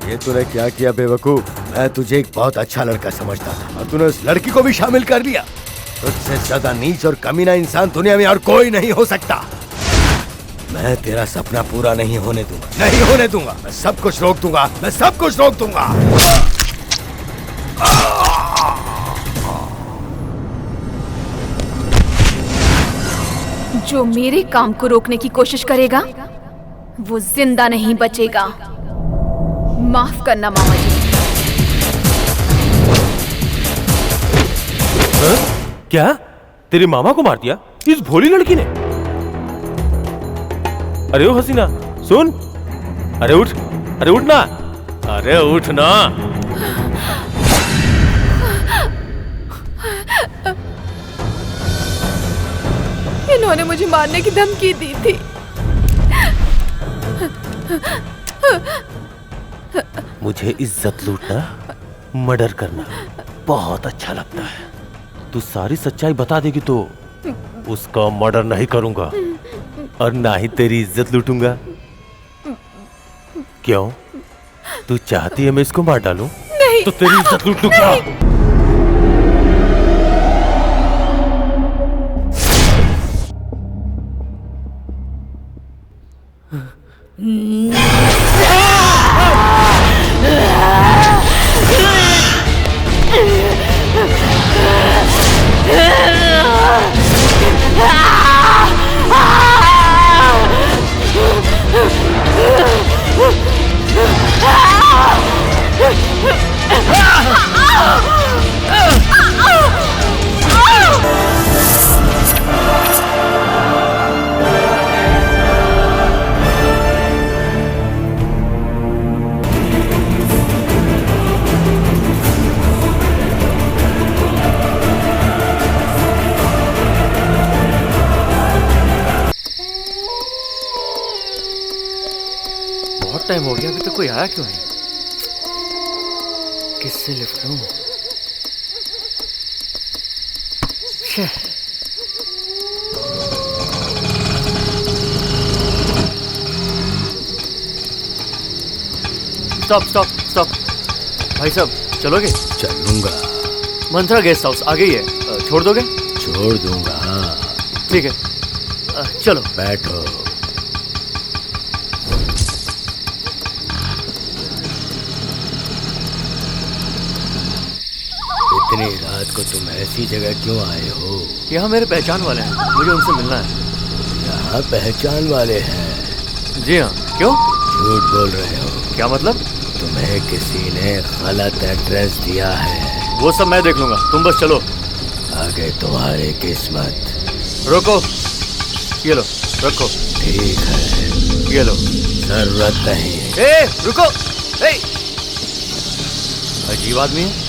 ये तूने क्या किया बेवकूफ? मैं तुझे एक बहुत अच्छा लड़का समझता था और तूने उस लड़की को भी शामिल कर लिया। तुझसे ज्यादा नीच और कमीना इंसान दुनिया में और कोई नहीं हो सकता। मैं तेरा सपना पूरा नहीं होने दूंगा, नहीं होने दूंगा। मैं सब कुछ रोक दूंगा, मैं सब कुछ रोक दूंगा। जो मेरे काम को रोकने की कोशिश करेगा वो जिंदा नहीं बचेगा। माफ करना मामा जी। क्या तेरे मामा को मार दिया इस भोली लड़की ने? अरे ओ हसीना सुन, अरे उठ ना, अरे उठ ना। इन्होंने मुझे मारने की धमकी दी थी। मुझे इज्जत लूटना, मर्डर करना बहुत अच्छा लगता है। तू सारी सच्चाई बता देगी तो उसका मर्डर नहीं करूंगा और ना ही तेरी इज्जत लूटूंगा। क्यों? तू चाहती है मैं इसको मार डालूं? नहीं। तो तेरी इज्जत लूट लूं क्या? बहुत टाइम हो गया, अभी तक कोई आया क्यों नहीं? किससे लिफ्ट लूं? Stop stop stop. भाई साहब चलोगे? चलूंगा। मंत्रा गेस्ट हाउस आगे ही है, छोड़ दोगे? छोड़ दूंगा। ठीक है, चलो। बैठो। इतनी रात को तुम ऐसी जगह क्यों आए हो? यहाँ मेरे पहचान वाले हैं, मुझे उनसे मिलना है। यहाँ पहचान वाले हैं? जी हाँ। क्यों? झूठ बोल रहे हो। क्या मतलब? तुम्हें किसी ने गलत एड्रेस दिया है। वो सब मैं देख लूंगा, तुम बस चलो। आगे तुम्हारी किस्मत। रोको, ये लो रखो। ठीक है, ये लो। जरूरत नहीं। ए रुको। ए अजीब आदमी है।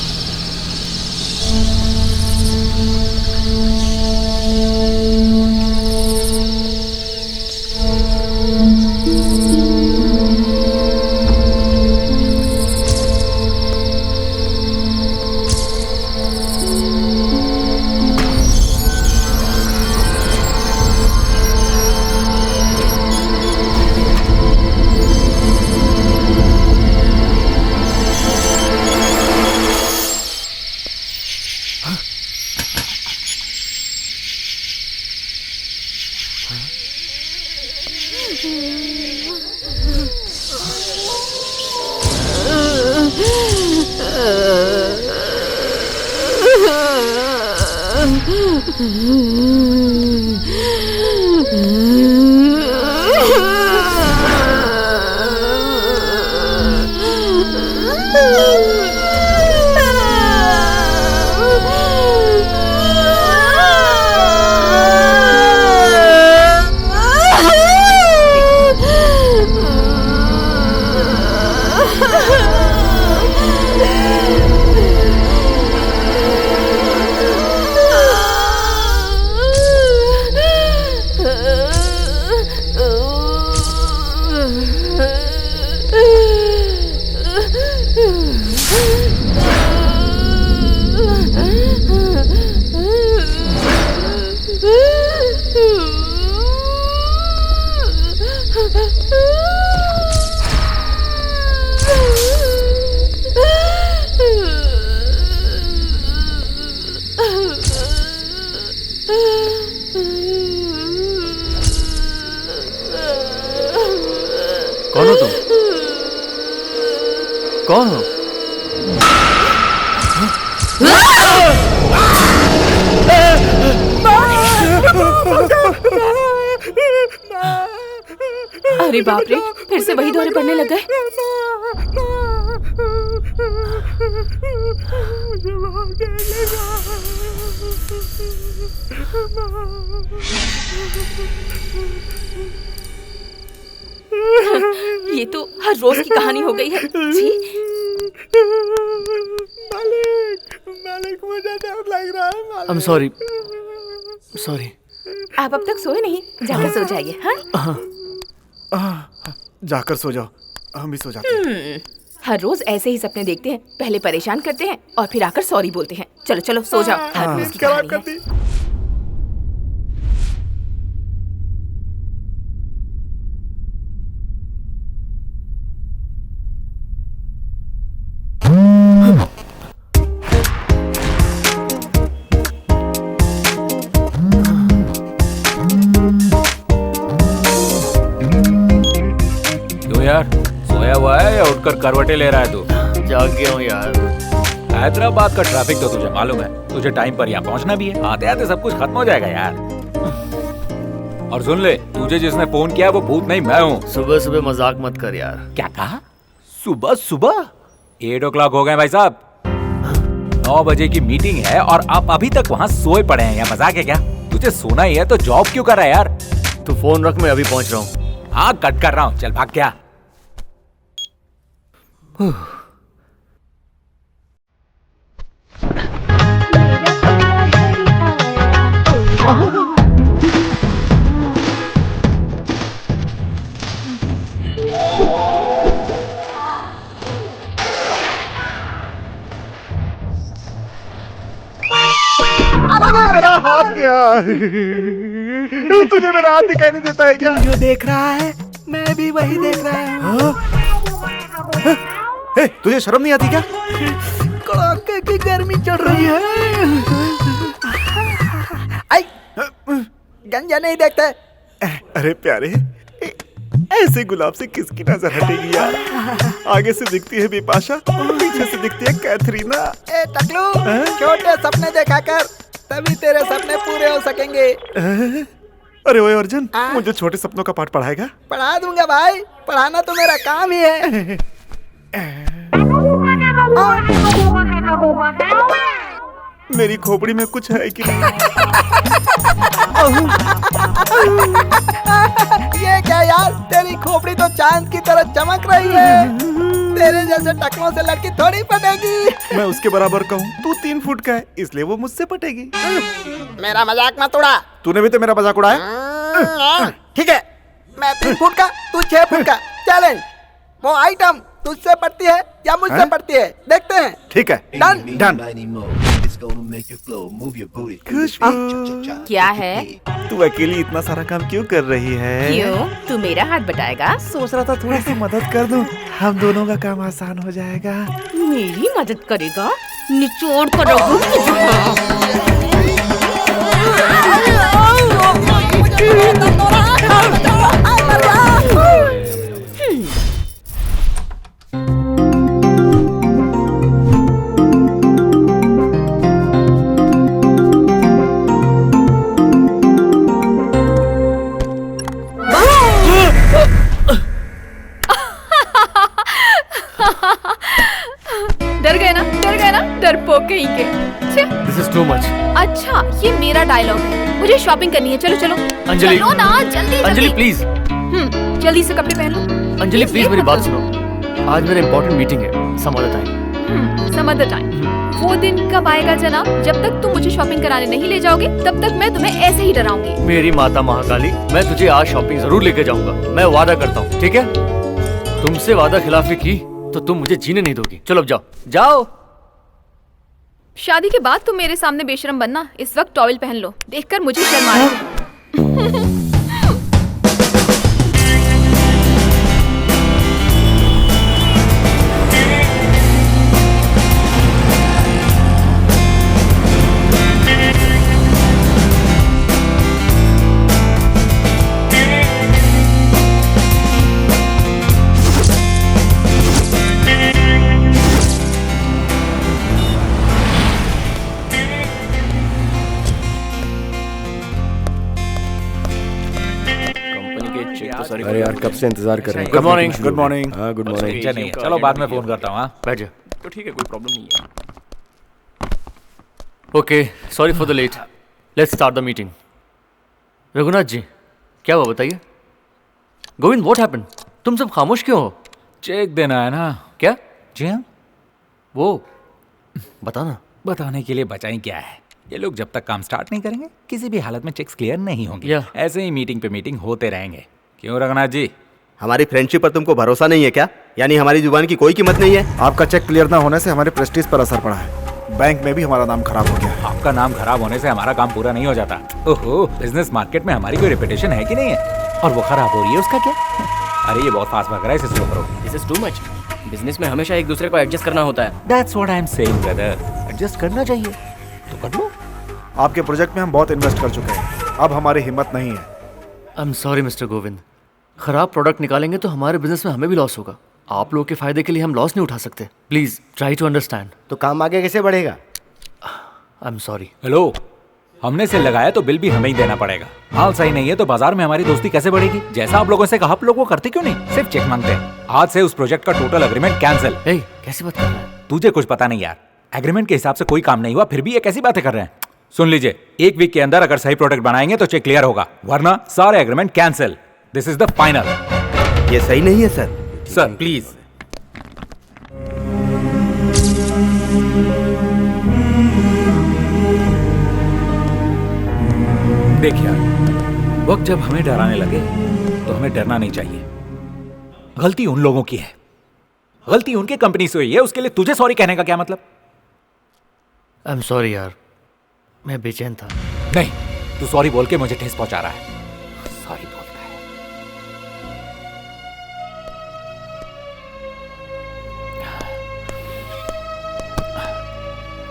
कौन हो? अरे बाप रे, फिर से वही दौरे पड़ने लग गए। ये तो हर रोज की कहानी हो गई है। जी मालिक मुझे डर लग रहा है मालिक। I am sorry, sorry. आप अब तक सोए नहीं, जाकर सो जाइए। हाँ, जाकर सो जाओ, हम भी सो जाते हैं। हर रोज ऐसे ही सपने देखते हैं, पहले परेशान करते हैं और फिर आकर सॉरी बोलते हैं। चलो चलो सो जाओ, हर रोज की खराब कहानी कर है। दी। क्यों यार, सोया हुआ है या उठकर करवटे ले रहा है तू? जाग गया हूँ यार। हैदराबाद का ट्रैफिक तो तुझे मालूम है, तुझे टाइम पर यहाँ पहुँचना भी है। आते आते सब कुछ खत्म हो जाएगा यार। और सुन ले, तुझे जिसने फोन किया वो भूत नहीं, मैं हूँ। सुबह सुबह मजाक मत कर यार। क्या कहा? सुबह सुबह 8 o'clock हो गए भाई साहब। 9 बजे की मीटिंग है और आप अभी तक वहाँ सोए पड़े हैं। यहाँ मजाक है क्या? तुझे सोना ही है तो जॉब क्यों कर रहा है यार? तू फोन रख, मैं अभी पहुंच रहा हूँ। हाँ, कट कर रहा हूँ, चल भाग क्या। मेरा हाथ क्या? तुझे मेरा हाथ दिखाई नहीं देता है क्या? जो देख रहा है मैं भी वही देख रहा हूँ। तुझे शर्म नहीं आती क्या? कड़ाके की गर्मी चढ़ रही है। आई गंजा नहीं देखते? अरे प्यारे, ऐसे गुलाब से किसकी नजर हटेगी यार? आगे से दिखती है बिपाशा, पीछे से दिखती है कैथरीना। ए टकलू, छोटे सपने देखा कर, तभी तेरे सपने पूरे हो सकेंगे। अरे ओए अर्जुन, मुझे छोटे सपनों का पाठ पढ़ाएगा? पढ़ा दूंगा भाई, पढ़ाना तो मेरा काम ही है। मेरी खोपड़ी में कुछ है कि नहीं? ये क्या यार, तेरी खोपड़ी तो चांद की तरह चमक रही है। तेरे जैसे टकलों से लड़की थोड़ी पटेगी। मैं उसके बराबर का हूँ, तू 3 फुट का है, इसलिए वो मुझसे पटेगी। मेरा मजाक मत उड़ा। तूने भी तो मेरा मजाक उड़ाया। ठीक है, मैं 3 फुट का, तू 6 फुट का। चैलेंज। वो आइटम तुझसे पड़ती है या मुझसे पड़ती है, देखते हैं। ठीक है, डन डन। खुशबू, क्या है? तू अकेली इतना सारा काम क्यों कर रही है? क्यों? तू मेरा हाथ बटाएगा? सोच रहा था थोड़ी सी मदद कर दूं, हम दोनों का काम आसान हो जाएगा। मेरी मदद करेगा? निचोड़ कर रखूं। डर गए ना, डरपोक कहीं के। This is too much. अच्छा, ये मेरा डायलॉग है, मुझे शॉपिंग करनी है। चलो चलो अंजलि, चलो ना, जल्दी अंजलि प्लीज। जल्दी से कपड़े पहन लो। अंजलि प्लीज मेरी बात सुनो, आज मेरा इंपॉर्टेंट मीटिंग है, some other time. Some other time. वो दिन कब आएगा जनाब, जब तक तुम मुझे शॉपिंग कराने नहीं ले जाओगे तब तक मैं तुम्हें ऐसे ही डराऊंगी। मेरी माता महाकाली, मैं तुझे आज शॉपिंग जरूर लेके जाऊंगा, मैं वादा करता हूँ, ठीक है? तुमसे वादा खिलाफी की तो तुम मुझे जीने नहीं दोगी। चलो अब जाओ जाओ। शादी के बाद तुम मेरे सामने बेशरम बनना। इस वक्त टॉवेल पहन लो, देखकर मुझे शर्म आ रही है। अरे यार कब से इंतजार कर रहे हैं। Good morning. Good morning. हाँ गुड मॉर्निंग। टेंशन नहीं है, चलो बाद में फोन करता हूँ। हाँ बैठ जा। तो ठीक है, कोई प्रॉब्लम नहीं है। Okay, sorry for the late. Let's start the meeting. Raghunath ji, क्या हुआ बताइए। Govind, what happened? तुम सब खामोश क्यों हो? चेक देना है ना? क्या? जी हाँ, वो बता ना। बताने के लिए बचाई क्या है। ये लोग जब तक काम स्टार्ट नहीं करेंगे किसी भी हालत में चेक्स क्लियर नहीं होंगे। या। ऐसे ही मीटिंग पे मीटिंग होते रहेंगे। क्यों रघुनाथ जी? हमारी फ्रेंडशिप पर तुमको भरोसा नहीं है क्या? यानी हमारी जुबान की कोई कीमत नहीं है? आपका चेक क्लियर ना होने से हमारे प्रेस्टीज पर असर पड़ा है। बैंक में भी हमारा नाम खराब हो गया है। आपका नाम खराब होने से हमारा काम पूरा नहीं हो जाता। ओहो, बिजनेस मार्केट में हमारी कोई रेपुटेशन है कि नहीं है? और वो खराब हो रही है, उसका क्या? अरे ये बहुत फास्ट भाग रहा है, इसे स्लो करो। This is too much. Business में हमेशा एक दूसरे को एडजस्ट करना होता है। That's what I am saying brother. Adjust करना चाहिए तो कर लो। आपके प्रोजेक्ट में हम बहुत इन्वेस्ट कर चुके हैं, अब हमारी हिम्मत नहीं है। I am sorry mister Govind. खराब प्रोडक्ट निकालेंगे तो हमारे बिजनेस में हमें भी लॉस होगा। आप लोगों के फायदे के लिए हम लॉस नहीं उठा सकते। Please try to understand. तो काम आगे कैसे बढ़ेगा? I am sorry. हेलो, हमने से लगाया तो बिल भी हमें ही देना पड़ेगा। माल सही नहीं है तो बाजार में हमारी दोस्ती कैसे बढ़ेगी? जैसा आप लोगों से कहा, आप लोग वो करते क्यों नहीं? सिर्फ चेक मांगते हैं। आज से उस प्रोजेक्ट का टोटल एग्रीमेंट कैंसिल। हे, कैसी बात कर रहा है? तुझे कुछ पता नहीं यार, एग्रीमेंट के हिसाब से कोई काम नहीं हुआ, फिर भी ये कैसी बातें कर रहे हैं? सुन लीजिए, एक वीक के अंदर अगर सही प्रोडक्ट बनाएंगे तो चेक क्लियर होगा, वरना सारे agreement cancel. This is the final. ये सही नहीं है सर। Sir please. देख यार, वक्त जब हमें डराने लगे तो हमें डरना नहीं चाहिए। गलती उन लोगों की है, गलती उनके कंपनी से हुई है, उसके लिए तुझे सॉरी कहने का क्या मतलब? आई एम सॉरी यार, मैं बेचैन था। नहीं, तू सॉरी बोल के मुझे ठेस पहुंचा रहा है। सॉरी बोलता है।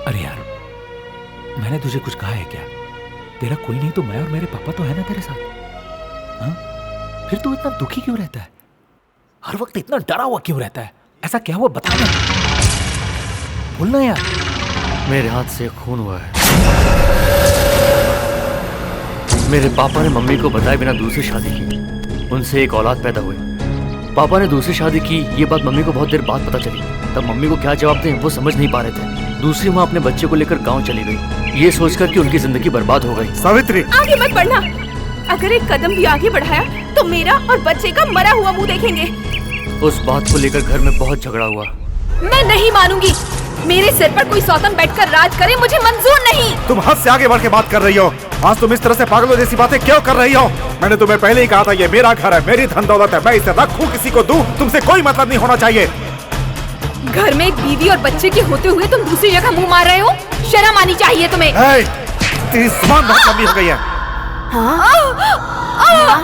अरे यार, मैंने तुझे कुछ कहा है क्या? तेरा कोई नहीं तो मैं और मेरे पापा तो है ना तेरे साथ। हाँ? फिर तू इतना दुखी क्यों रहता है? हर वक्त इतना डरा हुआ क्यों रहता है? ऐसा क्या हुआ बता ना। बोलना यार। मेरे हाथ से खून हुआ है। मेरे पापा ने मम्मी को बताए बिना दूसरी शादी की। उनसे एक औलाद पैदा हुई। पापा ने दूसरी शादी की, ये बात मम्मी को बहुत देर बाद पता चली। तब मम्मी को क्या जवाब दें वो समझ नहीं पा रहे थे। दूसरी माँ अपने बच्चे को लेकर गांव चली गई, ये सोचकर कि उनकी जिंदगी बर्बाद हो गई। सावित्री, आगे मत बढ़ना। अगर एक कदम भी आगे बढ़ाया तो मेरा और बच्चे का मरा हुआ मुंह देखेंगे। उस बात को लेकर घर में बहुत झगड़ा हुआ। मैं नहीं मानूंगी। मेरे सिर पर कोई सौतन बैठकर राज करे, मुझे मंजूर नहीं। तुम हद से आगे बढ़ के बात कर रही हो। आज तुम इस तरह से पागलों जैसी बातें क्यों कर रही हो? मैंने तुम्हें पहले ही कहा था, ये मेरा घर है, मेरी धन दौलत है, मैं इसे रखूं किसी को दूं, तुमसे कोई मतलब नहीं होना चाहिए। घर में एक बीवी और बच्चे के होते हुए तुम दूसरी जगह मुंह मार रहे हो। शर्म आनी चाहिए तुम्हें। तेरी जुबान बहुत लंबी हो गई है।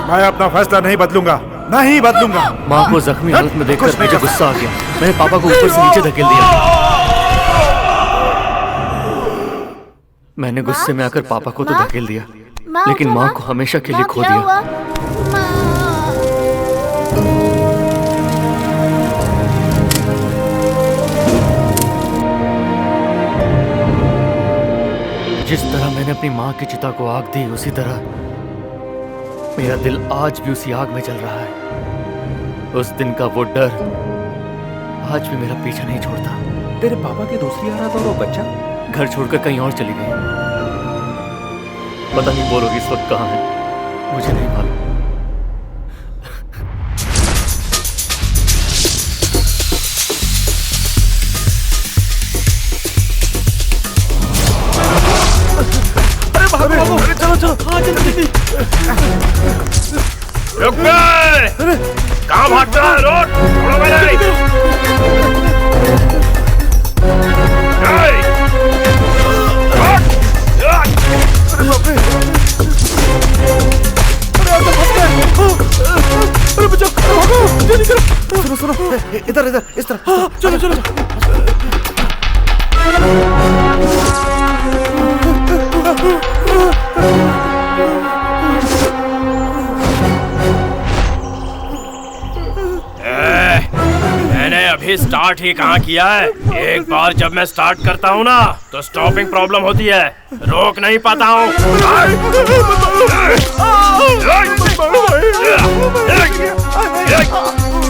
मैं अपना फैसला नहीं बदलूंगा, नहीं बदलूंगा। माँ को जख्मी हालत में देखकर कुछ नहीं मुझे कर गुस्सा आ गया। मैंने पापा को ऊपर से नीचे धकेल दिया। मैंने गुस्से में आकर पापा को तो धकेल दिया, लेकिन माँ को हमेशा के लिए खो दिया। जिस तरह मैंने अपनी माँ की चिता को आग दी, उसी तरह मेरा दिल आज भी उसी आग में जल रहा है। उस दिन का वो डर आज भी मेरा पीछा नहीं छोड़ता। तेरे पापा की दूसरी औरत और वो बच्चा घर छोड़कर कहीं और चली गई। पता नहीं वो लोग इस वक्त कहाँ हैं, मुझे नहीं मालूम। अरे चलो चलो, जल्दी। कहाँ भाग रहा है? रोड छोड़ो मेरे। अरे बच्चों, भागो, जल्दी करो। सुनो सुनो, इधर इधर, इस तरफ। चलो चलो। मैंने अभी अभी स्टार्ट ही कहाँ किया है। एक बार जब मैं स्टार्ट करता हूँ ना तो स्टॉपिंग प्रॉब्लम होती है, रोक नहीं पाता हूँ।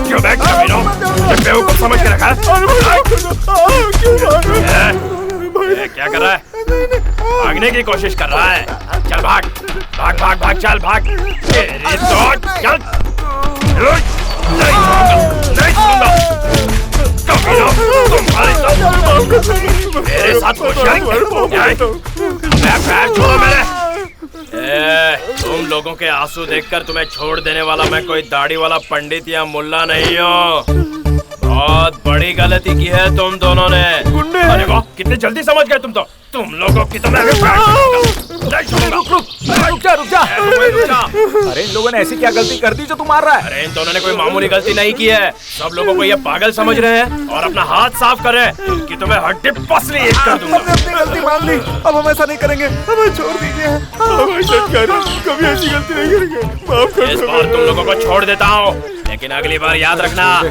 क्यों बैग बेवकूफ समझ के रखा है? क्या कर रहा है? भागने की कोशिश कर रहा है। चल भाग भाग भाग भाग, चल भाग। चल मेरे साथ छोड़ो मेरे। तुम लोगों के आंसू देखकर तुम्हें छोड़ देने वाला मैं कोई दाढ़ी वाला पंडित या मुल्ला नहीं हूँ। बहुत बड़ी गलती की है तुम दोनों ने। अरे वाह, कितने जल्दी समझ गए तुम लोगों की तो मैं रुक जा। अरे इन लोगों ने ऐसी क्या गलती कर दी जो तू मार रहा है? अरे इन दोनों ने कोई मामूली गलती नहीं की है। सब लोगों को ये पागल समझ रहे हैं और अपना हाथ साफ कर रहे हैं कि तुम्हें हड्डी पसली एक कर दूंगा। हमने अपनी गलती मान ली, अब हम ऐसा नहीं करेंगे, हमें छोड़ दीजिए। कभी ऐसी गलती नहीं करेंगे, माफ कर दो। इस बार तुम लोगों को छोड़ देता हूँ, लेकिन अगली बार याद रखना,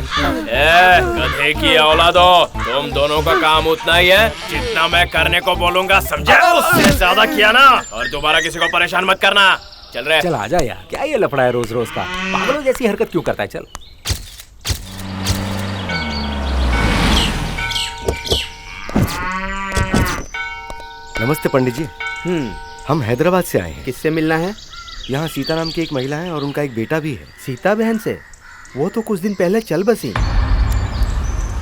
गधे की औलादो, तुम दोनों का काम उतना ही है जितना मैं करने को बोलूंगा, समझे? उससे ज्यादा किया ना और दोबारा किसी को परेशान मत करना। चल रहे चल आजा यार, क्या ये लफड़ा है रोज रोज का? पागलों जैसी हरकत क्यों करता है? चल नमस्ते पंडित जी। हम हैदराबाद से आए हैं। किससे मिलना है? यहाँ सीता नाम की एक महिला है और उनका एक बेटा भी है। सीता बहन से? वो तो कुछ दिन पहले चल बसी।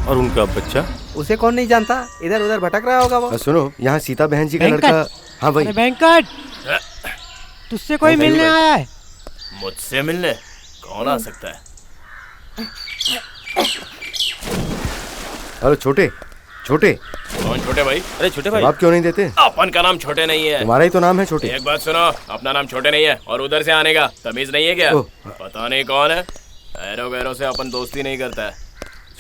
और उनका बच्चा? उसे कौन नहीं जानता, इधर उधर भटक रहा होगा वो। सुनो, यहाँ सीता बहन जी का लड़का। हाँ भाई। वेंकट, तुझसे कोई मिलने आया है? मुझसे मिलने? कौन आ सकता है? हेलो छोटे। कौन छोटे भाई? अरे छोटे भाई, आप क्यों नहीं देते? अपन का नाम छोटे नहीं है। तुम्हारा ही तो नाम है छोटे। एक बात सुनो, अपना नाम छोटे नहीं है और उधर से आने का तमीज नहीं है क्या? पता नहीं कौन है। ऐरो से अपन दोस्ती नहीं करता है।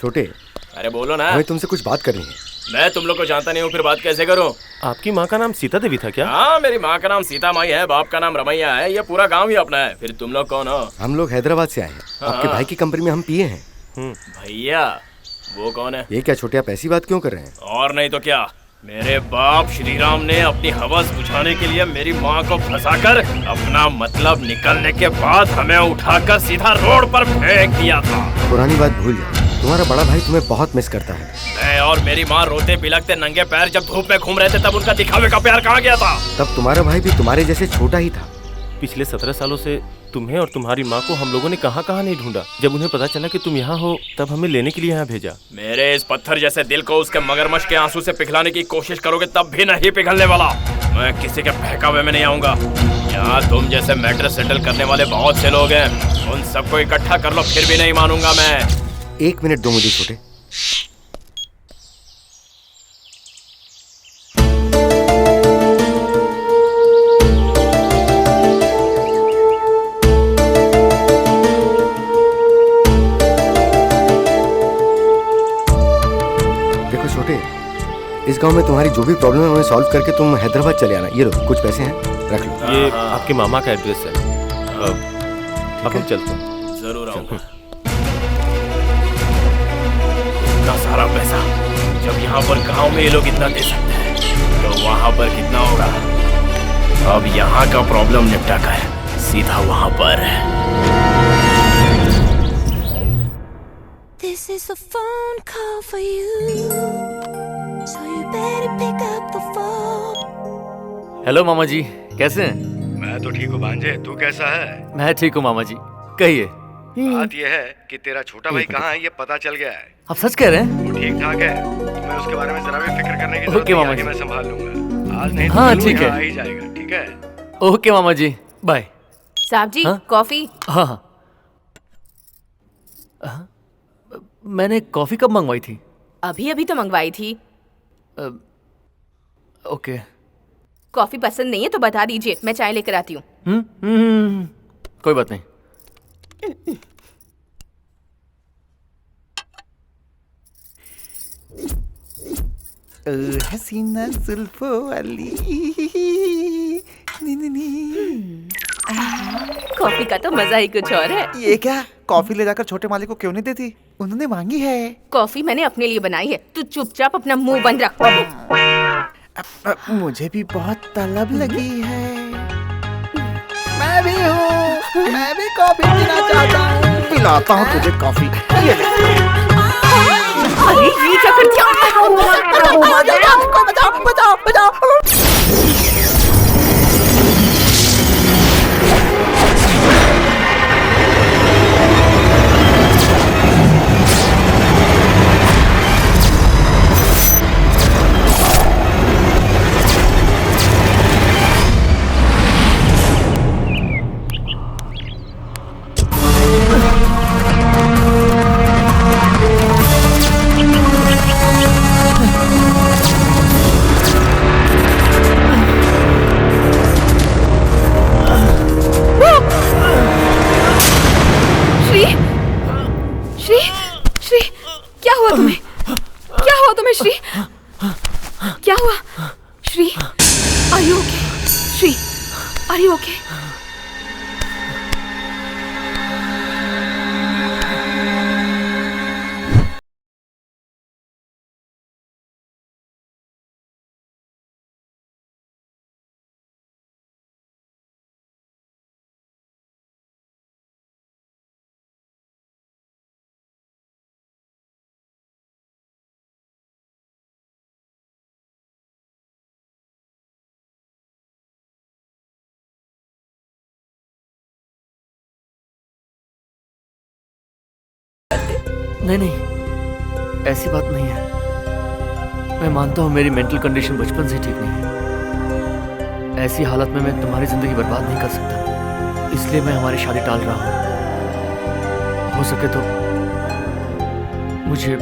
छोटे, अरे बोलो ना। हमें तुमसे कुछ बात करनी है। मैं तुम लोग को जानता नहीं हूँ, फिर बात कैसे करूँ? आपकी माँ का नाम सीता देवी था क्या? हाँ, मेरी माँ का नाम सीता माई है, बाप का नाम रमैया है, ये पूरा गांव ही अपना है। फिर तुम लोग कौन हो? हम लोग हैदराबाद से आए हैं। आपके भाई की कंपनी में हम पिए हैं। भैया? वो कौन है? ये क्या छोटे, आप ऐसी बात क्यों कर रहे हैं? और नहीं तो क्या, मेरे बाप श्री राम ने अपनी हवस बुझाने के लिए मेरी माँ को फंसाकर अपना मतलब निकलने के बाद हमें उठाकर सीधा रोड पर फेंक दिया था। पुरानी बात भूल जाओ, तुम्हारा बड़ा भाई तुम्हें बहुत मिस करता है। मैं और मेरी माँ रोते बिलखते नंगे पैर जब धूप में घूम रहे थे, तब उनका दिखावे का प्यार कहाँ गया था? तब तुम्हारा भाई भी तुम्हारे जैसे छोटा ही था। पिछले 17 सालों से तुम्हें और तुम्हारी माँ को हम लोगों ने कहाँ नहीं ढूंढा। जब उन्हें पता चला कि तुम यहाँ हो, तब हमें लेने के लिए यहाँ भेजा। मेरे इस पत्थर जैसे दिल को उसके मगरमच्छ के आंसू से पिघलाने की कोशिश करोगे तब भी नहीं पिघलने वाला। मैं किसी के बहकावे में नहीं आऊंगा। यहाँ तुम जैसे मैटर सेटल करने वाले बहुत से लोग हैं, उन सबको इकट्ठा कर लो, फिर भी नहीं मानूंगा मैं। 1 मिनट दो मुझे छोटे। इस गांव में तुम्हारी जो भी प्रॉब्लम है उन्हें सॉल्व करके तुम हैदराबाद चले आना। ये लो, कुछ पैसे हैं, रख लो। ये आपके मामा का एड्रेस है। अब हम चलते हैं। जरूर आऊंगा। इतना सारा पैसा जब यहाँ पर गांव में ये लोग इतना दे सकते हैं, तो वहाँ पर कितना होगा? अब यहाँ का प्रॉब्लम निपटा कर सीधा वहाँ पर। This is a phone call for you, so you better pick up the phone. Hello मामा जी, कैसे हैं? मैं तो ठीक हूँ भांजे, तू कैसा है? मैं ठीक हूँ मामा जी। कहिए। बात यह है कि तेरा छोटा भाई कहाँ है, ये पता चल गया है। आप सच कह रहे हैं? वो ठीक ठाक है, तुम्हें उसके बारे में जरा भी फिक्र करने की जरूरत ओके नहीं, मामा आगे जी। मैं संभाल लूंगा। आज नहीं तो हाँ, कल ठीक है। यहाँ आ ही जाएगा, ठीक है? ओके मामा जी, बाय। साहब जी, हाँ? कॉफी। हाँ हाँ। मैंने कॉफी कब मंगवाई थी? अभी तो मंगवाई थी। ओके। कॉफी पसंद नहीं है तो बता दीजिए, मैं चाय लेकर आती हूँ। कोई बात नहीं। हसीना जुल्फों वाली। कॉफी का तो मजा ही कुछ और है। ये क्या, कॉफी ले जाकर छोटे मालिक को क्यों नहीं देती? उन्होंने मांगी है। कॉफी मैंने अपने लिए बनाई है, तू चुपचाप अपना मुंह बंद रख। मुझे भी बहुत तलब लगी है। मैं भी हूँ, मैं भी कॉफी पीना चाहता हूँ। पिलाता हूँ तुझे कॉफी। ये ले। अरे ये क्या करती है? बचाओ, बचाओ, बचाओ। श्री, क्या हुआ? Shri, are you okay? Shri, are you okay? नहीं नहीं, ऐसी बात नहीं है। मैं मानता हूँ मेरी मेंटल कंडीशन बचपन से ठीक नहीं है। ऐसी हालत में मैं तुम्हारी जिंदगी बर्बाद नहीं कर सकता, इसलिए मैं हमारी शादी टाल रहा हूँ। हो सके तो मुझे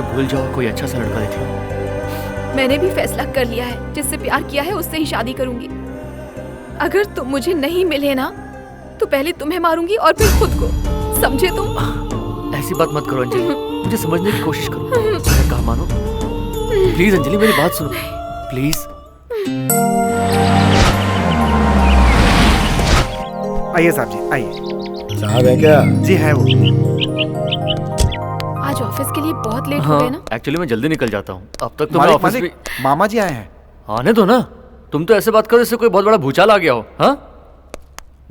भूल जाओ, कोई अच्छा सा लड़का देख लो। मैंने भी फैसला कर लिया है, जिससे प्यार किया है उससे ही शादी करूंगी। अगर तुम मुझे नहीं मिले ना, तो पहले तुम्हें मारूंगी और फिर खुद को, समझे तुम? ऐसी बात मत करो अंजलि, मुझे समझने की कोशिश करो। मैं कहा मानो, प्लीज अंजलि मेरी बात सुनो, प्लीज। आइए साहब जी, आइए। साहब है क्या? जी है वो। आज ऑफिस के लिए बहुत लेट हो गए ना? एक्चुअली मैं जल्दी निकल जाता हूँ। अब तक तो मालिक, मैं ऑफिस भी... मामा जी आए हैं। आने दो ना, तुम तो ऐसे बात करो जैसे कोई बहुत बड़ा भूचाल आ गया हो। हाँ,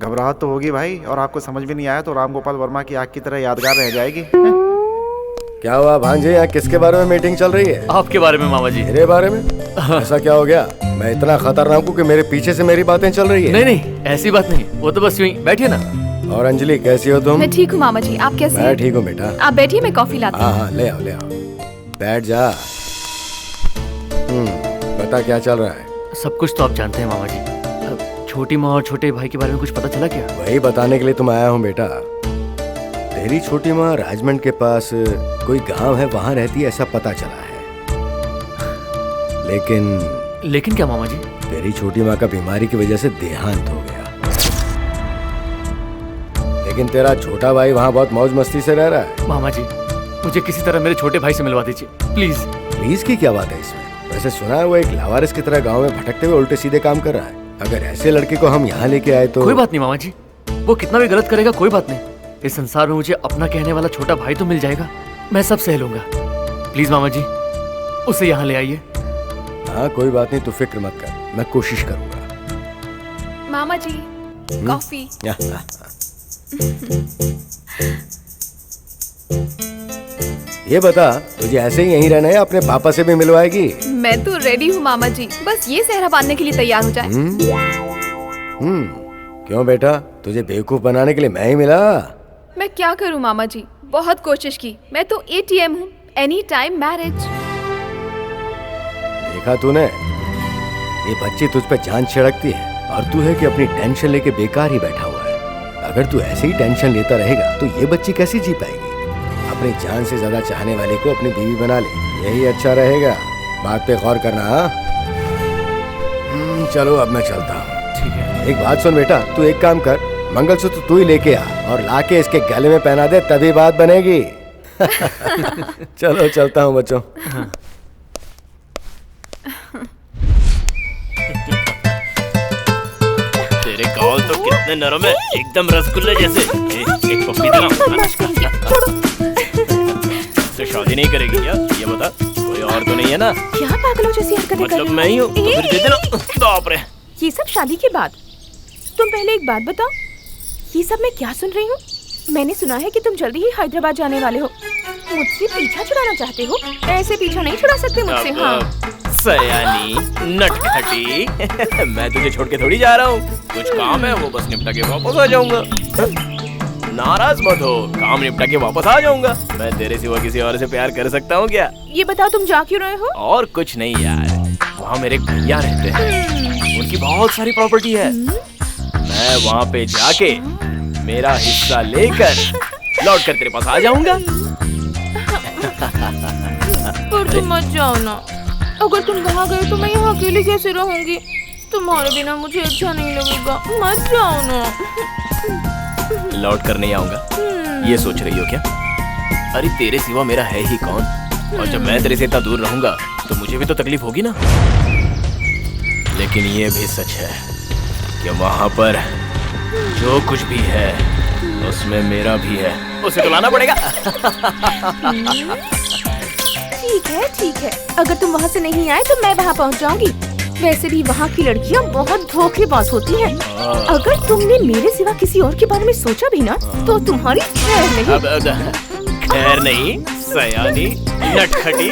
घबराहट तो होगी भाई, और आपको समझ भी नहीं आया तो राम गोपाल वर्मा की आग की तरह यादगार रह जाएगी। क्या हुआ भांजे, यहाँ किसके बारे में मीटिंग चल रही है? आपके बारे में मामा जी। मेरे बारे में? ऐसा क्या हो गया? मैं इतना खतरनाक हूँ कि मेरे पीछे से मेरी बातें चल रही है? नहीं नहीं, ऐसी बात नहीं, वो तो बस यूं ही। बैठिए ना। और अंजलि कैसी हो तुम? मैं ठीक हूँ मामा जी, आप कैसे? मैं ठीक हूँ बेटा। आप बैठिए, मैं कॉफी लाती हूँ। हाँ, ले आओ ले आओ, बैठ जा। बता क्या चल रहा है? सब कुछ तो आप जानते हैं मामा जी। छोटी माँ और छोटे भाई के बारे में कुछ पता चला क्या? वही बताने के लिए तुम आया हूँ बेटा। तेरी छोटी माँ राजमंड के पास कोई गांव है, वहाँ रहती है, ऐसा पता चला है। लेकिन क्या मामा जी? तेरी छोटी माँ का बीमारी की वजह से देहांत हो गया, लेकिन तेरा छोटा भाई वहाँ बहुत मौज मस्ती से रह रहा है। मामा जी, मुझे किसी तरह मेरे छोटे भाई से मिलवा दीजिए, प्लीज। प्लीज की क्या बात है इसमें? वैसे सुना है वो एक लावारिस की तरह गाँव में भटकते हुए उल्टे सीधे काम कर रहा है। अगर ऐसे लड़के को हम यहाँ लेके आए तो... कोई बात नहीं मामा जी, वो कितना भी गलत करेगा कोई बात नहीं। इस संसार में मुझे अपना कहने वाला छोटा भाई तो मिल जाएगा, मैं सब सह लूंगा। प्लीज मामा जी, उसे यहाँ ले आइए। हाँ कोई बात नहीं, तू फिक्र मत कर, मैं कोशिश करूंगा। मामा जी, कॉफी। ये बता, तुझे ऐसे ही यहीं रहना है, अपने पापा से भी मिलवाएगी? मैं तो रेडी हूँ मामा जी, बस ये सेहरा बांधने के लिए तैयार हो जाए। क्यों बेटा, तुझे बेवकूफ बनाने के लिए मैं ही मिला? मैं क्या करूँ मामा जी, बहुत कोशिश की। मैं तो ATM हूँ, एनी टाइम मैरिज। देखा तूने, ये बच्ची तुझ पे जान छिड़कती है और तू है कि अपनी टेंशन लेके बेकार ही बैठा हुआ है। अगर तू ऐसे ही टेंशन लेता रहेगा तो ये बच्ची कैसे जी पाएगी? अपनी जान से ज्यादा चाहने वाले को अपनी बीवी बना ले, यही अच्छा रहेगा। बात पे गौर करना। हाँ चलो अब मैं चलता हूँ। ठीक है। एक बात सुन बेटा, तू एक काम कर, मंगलसूत्र तू ही लेके आ और लाके इसके गले में पहना दे, तभी बात बनेगी। चलो चलता हूँ बच्चों। तेरे गाल तो कितने नरम है, एकदम रसगुल्ले जैसे। एक पप्पी देना। तो शादी नहीं करेगी क्या? ये बता, कोई और तो नहीं है ना? क्या पागलों जैसी हरकतें कर मतलब रहे हो? मैं ही हूँ, तो फिर दे देना। बाप रे। ये सब शादी के बाद। तुम पहले एक बात बताओ, ये सब मैं क्या सुन रही हूँ? मैंने सुना है कि तुम जल्दी ही हैदराबाद जाने वाले हो। मुझसे पीछा छुड़ाना चाहते हो? ऐसे पीछा नहीं छुड़ा सकते मुझसे। हाँ सयानी नटखटी, मैं तुझे छोड़ के थोड़ी जा रहा हूँ। कुछ काम है वो बस निपटा के वापस आ जाऊंगा। नाराज मत हो, काम निपटा के वापस आ जाऊंगा। मैं तेरे सिवा किसी और से प्यार कर सकता हूँ क्या? ये बताओ तुम जा क्यों रहे हो? और कुछ नहीं यार, वहाँ मेरे भैया रहते हैं, उनकी बहुत सारी प्रॉपर्टी है। मैं वहाँ पे जाके मेरा हिस्सा लेकर लौट कर तेरे पास आ जाऊंगा। पर तुम मत जाओ ना। अगर तुम वहाँ गए तो मैं यहाँ अकेली कैसे रहूंगी? तुम्हारे बिना मुझे अच्छा नहीं लगेगा। मत जाओ ना। लौट कर नहीं आऊंगा, ये सोच रही हो क्या? अरे तेरे सिवा मेरा है ही कौन? और जब मैं तेरे से इतना दूर रहूंगा तो मुझे भी तो तकलीफ होगी ना। लेकिन ये भी सच है कि वहां पर जो कुछ भी है उसमें मेरा भी है, उसे तो लाना पड़ेगा। ठीक है। अगर तुम वहाँ से नहीं आए तो मैं वहाँ पहुँच जाऊंगी। वैसे भी वहाँ की लड़कियाँ बहुत धोखेबाज होती हैं। अगर तुमने मेरे सिवा किसी और के बारे में सोचा भी ना तो तुम्हारी खैर नहीं। खैर नहीं सयानी नटखटी।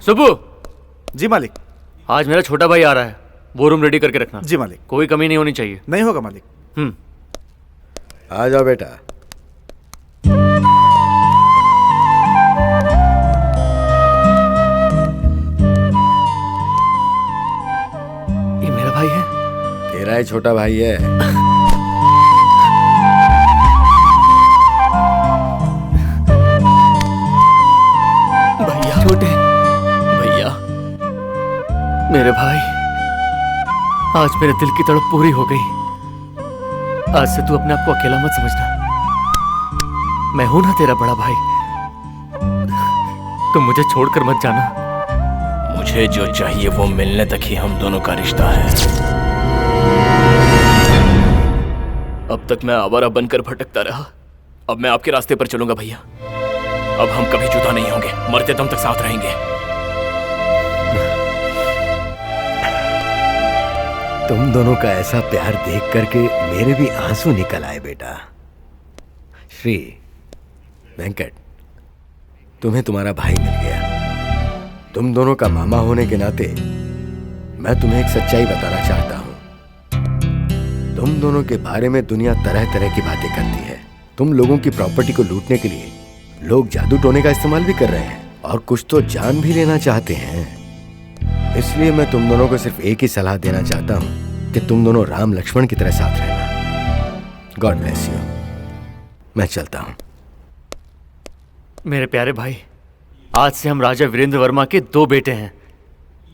सुबह जी मालिक। आज मेरा छोटा भाई आ रहा है, वो रूम रेडी करके रखना। जी मालिक। कोई कमी नहीं होनी चाहिए। नहीं होगा मालिक। आ जाओ बेटा। ये मेरा भाई है? तेरा ही छोटा भाई है। भैया छोटे भैया, मेरे भाई, आज मेरे दिल की तड़प पूरी हो गई। आज से तू अपने आप को अकेला मत समझना, मैं हूं ना तेरा बड़ा भाई। तुम मुझे छोड़कर मत जाना। मुझे जो चाहिए वो मिलने तक ही हम दोनों का रिश्ता है। अब तक मैं आवारा बनकर भटकता रहा, अब मैं आपके रास्ते पर चलूंगा भैया। अब हम कभी जुदा नहीं होंगे, मरते दम तक साथ रहेंगे। तुम दोनों का ऐसा प्यार देख करके मेरे भी आंसू निकल आए बेटा। श्री वेंकट, तुम्हें तुम्हारा भाई मिल गया। तुम दोनों का मामा होने के नाते मैं तुम्हें एक सच्चाई बताना चाहता हूं। तुम दोनों के बारे में दुनिया तरह तरह की बातें करती है। तुम लोगों की प्रॉपर्टी को लूटने के लिए लोग जादू टोने का इस्तेमाल भी कर रहे हैं और कुछ तो जान भी लेना चाहते हैं। इसलिए मैं तुम दोनों को सिर्फ एक ही सलाह देना चाहता हूं कि तुम दोनों राम लक्ष्मण की तरह साथ रहना। God bless you. मैं चलता हूं। मेरे प्यारे भाई, आज से हम राजा वीरेंद्र वर्मा के 2 बेटे हैं।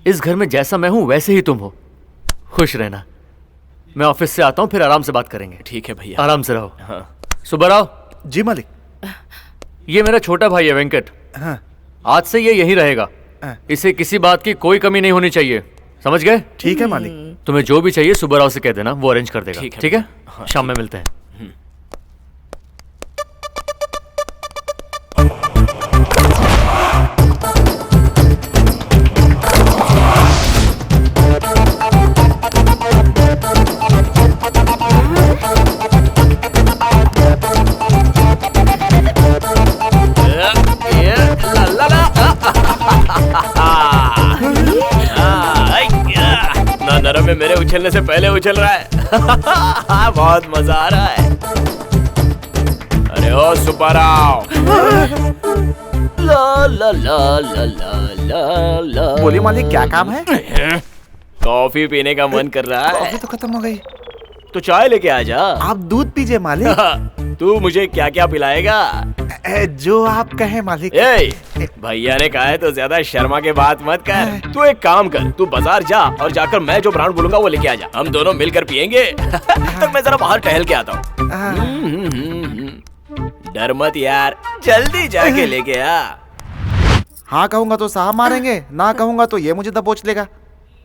इस घर में जैसा मैं हूं वैसे ही तुम हो। खुश रहना। मैं ऑफिस से आता हूं, फिर आराम से बात करेंगे। ठीक है भैया। आराम से रहो। हाँ। सुब्बाराव। जी मालिक। ये मेरा छोटा भाई है वेंकट। हाँ। आज से ये यही रहेगा। इसे किसी बात की कोई कमी नहीं होनी चाहिए, समझ गए? ठीक है मालिक। तुम्हें जो भी चाहिए सुब्बाराव से कह देना, वो अरेंज कर देगा। ठीक है? हाँ। शाम में मिलते हैं। नरम में मेरे उछलने से पहले उछल रहा है। बहुत मजा आ रहा है। अरे ओ सुब्बाराव। ला ला ला ला ला ला ला। बोलिए मालिक, क्या काम है? कॉफी पीने का मन कर रहा है। कॉफी तो खत्म हो गई। तो चाय लेके आ जा। आप दूध पीजिए मालिक। तू मुझे क्या क्या पिलाएगा? जो आप कहे मालिक। भैया ने कहा है तो ज्यादा शर्मा के बात मत कर। तू एक काम कर, तू बाजार जा और जाकर मैं जो ब्रांड बोलूंगा वो लेके आ जा। हम दोनों मिलकर पियेंगे। तब मैं जरा बाहर टहल के आता हूँ। डर मत यार, जल्दी जाके लेके आ। हाँ कहूंगा तो साहब मारेंगे, ना कहूंगा तो ये मुझे दबोच लेगा।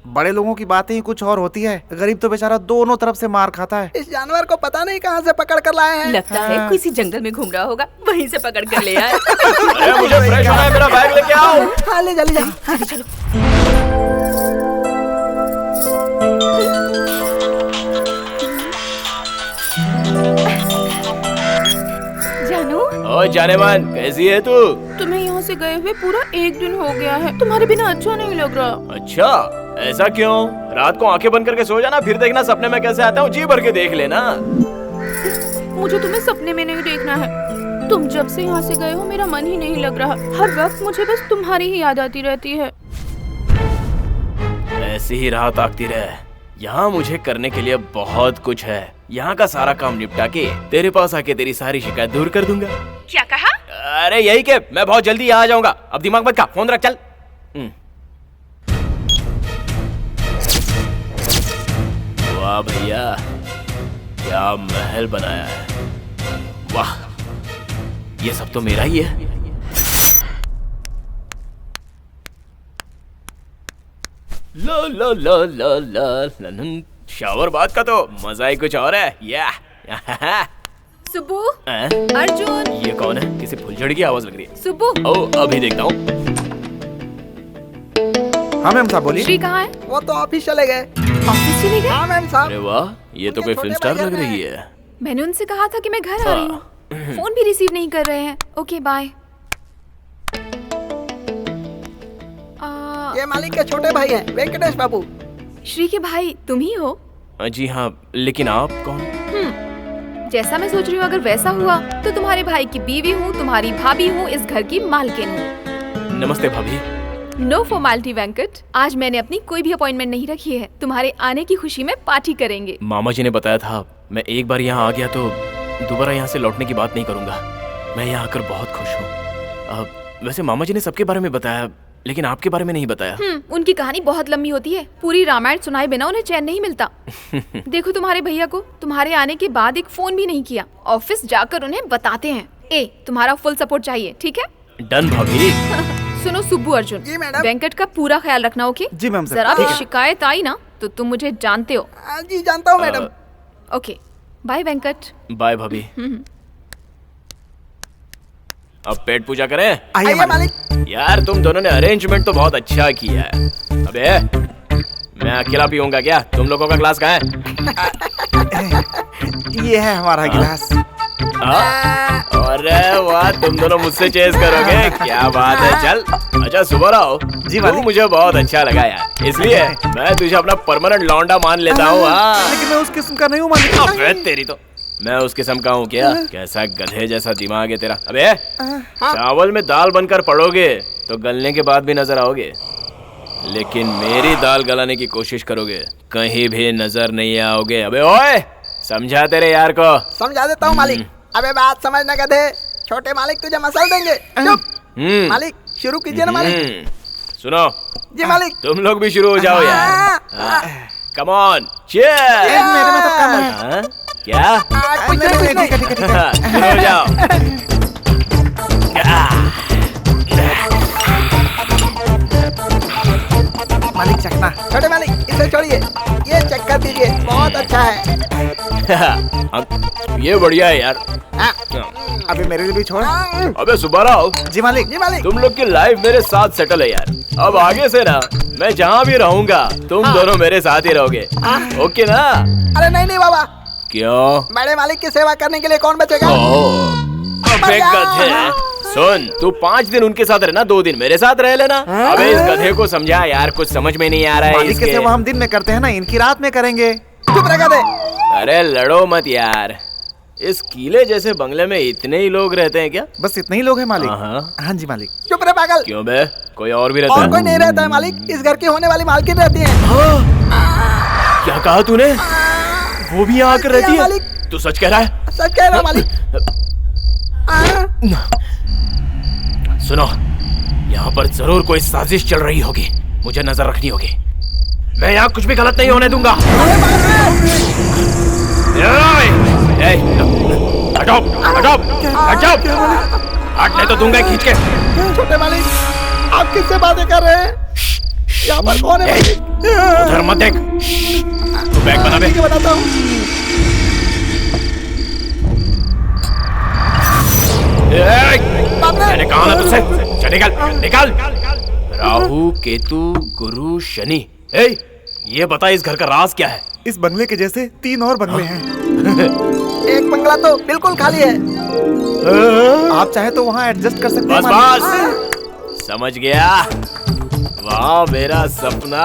बड़े लोगों की बातें ही कुछ और होती है, गरीब तो बेचारा दोनों तरफ से मार खाता है। इस जानवर को पता नहीं कहाँ से पकड़ कर लाए हैं। लगता है किसी जंगल में घूम रहा होगा, वहीं से पकड़ कर ले आए। अरे मुझे फ्रेश होना है, मेरा बैग लेके आओ। हाँ ले जा ले जा। चलो। जानू, ओ जाने मन, कैसी है तू? तुम्हें यहाँ से गए हुए पूरा 1 दिन हो गया है, तुम्हारे बिना अच्छा नहीं लग रहा। अच्छा, ऐसा क्यों? रात को आंखें बंद करके सो जाना, फिर देखना सपने में कैसे आता हूँ, जी भर के देख लेना। मुझे तुम्हें सपने में नहीं देखना है। तुम जब से यहाँ से गए हो मेरा मन ही नहीं लग रहा। हर वक्त मुझे बस तुम्हारी ही याद आती रहती है। ऐसी ही रात आती रहे। यहाँ मुझे करने के लिए बहुत कुछ है। यहाँ का सारा काम निपटा के तेरे पास आके तेरी सारी शिकायत दूर कर दूंगा। क्या कहा? अरे यही के मैं बहुत जल्दी यहाँ आ जाऊंगा। अब दिमाग मत खा, फोन रख, चल। वाह भैया, क्या महल बनाया है। वाह, ये सब तो मेरा ही है। ला ला ला ला ला, शावर बात का तो मजा ही कुछ और है। या सुब्बू, हैं? अर्जुन, ये कौन है? किसी फुलझड़ी की आवाज लग रही है। सुब्बू। ओ, अभी देखता हूँ। हाँ मैम साहब बोलिए। श्री कहाँ है? वो तो ऑफिस चले गए। ऑफिस चले गए? हाँ मैम साहब। अरे वाह, ये तो कोई फिल्म स्टार लग रही है। मैंने उनसे कहा था कि मैं घर आ रही हूँ, फोन भी रिसीव नहीं कर रहे हैं। Okay bye. ये मालिक के छोटे भाई हैं, वेंकटेश बाबू। श्री के भाई तुम ही हो? जी हाँ, लेकिन आप कौन? जैसा मैं सोच रही हूँ अगर वैसा हुआ तो तुम्हारे भाई की बीवी हूँ, तुम्हारी भाभी हूँ, इस घर की मालकिन हूँ। नमस्ते भाभी। नो फॉर्मेलिटी वेंकट, आज मैंने अपनी कोई भी अपॉइंटमेंट नहीं रखी है। तुम्हारे आने की खुशी में पार्टी करेंगे। मामा जी ने बताया था मैं एक बार यहाँ आ गया तो दोबारा यहाँ से लौटने की बात नहीं करूंगा। मैं यहाँ आकर बहुत खुश हूँ। वैसे मामा जी ने सबके बारे में बताया, लेकिन आपके बारे में नहीं बताया। उनकी कहानी बहुत लंबी होती है, पूरी रामायण सुनाए बिना उन्हें चैन नहीं मिलता। देखो तुम्हारे भैया को तुम्हारे आने के बाद एक फोन भी नहीं किया। ऑफिस जाकर उन्हें बताते हैं। तुम्हारा फुल सपोर्ट चाहिए, ठीक है? डन भाभी। सुनो सुब्बू अर्जुन, जी मैडम। वेंकट का पूरा ख्याल रखना, ओके? जी मैम। जरा भी शिकायत आई ना तो तुम मुझे जानते हो। जी जानता हूँ madam. Okay bye Venkat. Bye भाभी। अब पेट पूजा करें? आइए मालिक। यार तुम दोनों ने अरेंजमेंट तो बहुत अच्छा किया है। अबे मैं अकेला पीऊंगा क्या? तुम लोगों का ग्लास कहाँ है? ये है हमारा गिलास। अरे वाह, तुम दोनों मुझसे चेस करोगे, क्या बात है। चल अच्छा सुबह रहो जी। तू मुझे बहुत अच्छा लगा यार, इसलिए मैं तुझे अपना परमानेंट लौंडा मान लेता हूँ। लेकिन मैं उस किस्म का नहीं हूँ मालिक। अबे तेरी तो मैं उस किस्म का हूँ क्या? कैसा गधे जैसा दिमाग है तेरा। अबे चावल में दाल बनकर पड़ोगे तो गलने के बाद भी नजर आओगे, लेकिन मेरी दाल गलाने की कोशिश करोगे कहीं भी नजर नहीं आओगे। अबे ओए, समझा तेरे यार को? समझा देता हूँ मालिक। अबे बात समझना गधे, छोटे मालिक तुझे मसल देंगे। चुप। मालिक शुरू कीजिए ना मालिक। सुनो जी मालिक। तुम लोग भी शुरू हो जाओ यार। Come on, cheers. मेरे में तो कम है। क्या? कुछ नहीं। शुरू हो जाओ। मालिक चखना। छोटे मालिक इसे छोड़िए, ये चेक कर दीजिए, बहुत अच्छा है। ये बढ़िया है यार। अभी मेरे लिए भी छोड़। अबे सुबह रहो। जी मालिक। जी मालिक। तुम लोग की लाइफ मेरे साथ सेटल है यार। अब आगे से ना मैं जहाँ भी रहूंगा तुम दोनों मेरे साथ ही रहोगे, ओके ना? अरे नहीं नहीं बाबा। क्यों? बड़े मालिक की सेवा करने के लिए कौन बचेगा? अबे गधे, सुन तू 5 दिन उनके साथ रहना, 2 दिन मेरे साथ रह लेना। अबे इस गधे को समझा यार, कुछ समझ में नहीं आ रहा है। मालिक की सेवा हम दिन में करते हैं ना, इनकी रात में करेंगे। चुप रह गधे। अरे लड़ो मत यार, इस किले जैसे बंगले में इतने ही लोग रहते हैं क्या? बस इतने ही लोग हैं मालिक। हाँ जी मालिक। चुप रहे पागल। क्यों बे, कोई और भी रहता और है? कोई नहीं रहता है मालिक, इस घर की होने वाली मालकिन रहती है। क्या कहा तूने? वो भी यहाँ आकर रहती है? मालिक। तू सच कह रहा है? सच कह रहा मालिक। सुनो, यहाँ पर जरूर कोई साजिश चल रही होगी, मुझे नजर रखनी होगी। मैं यहाँ कुछ भी गलत नहीं होने दूंगा। हटो हटो हटो, हटने तो दूंगा खींच के। छोटे मालिक आप किससे बातें कर रहे हैं? यहाँ पर कौन है? उधर मत देख। तू बैग बना दे। ठीक है, बताता हूँ। मैंने कहा ना तुझसे, चल निकल निकल। राहु केतु गुरु शनि। ये बता इस घर का राज क्या है? इस बंगले के जैसे 3 और बंगले हैं। एक बंगला तो बिल्कुल खाली है। आप चाहे तो वहाँ एडजस्ट कर सकते हैं। बस समझ गया। वाह, मेरा सपना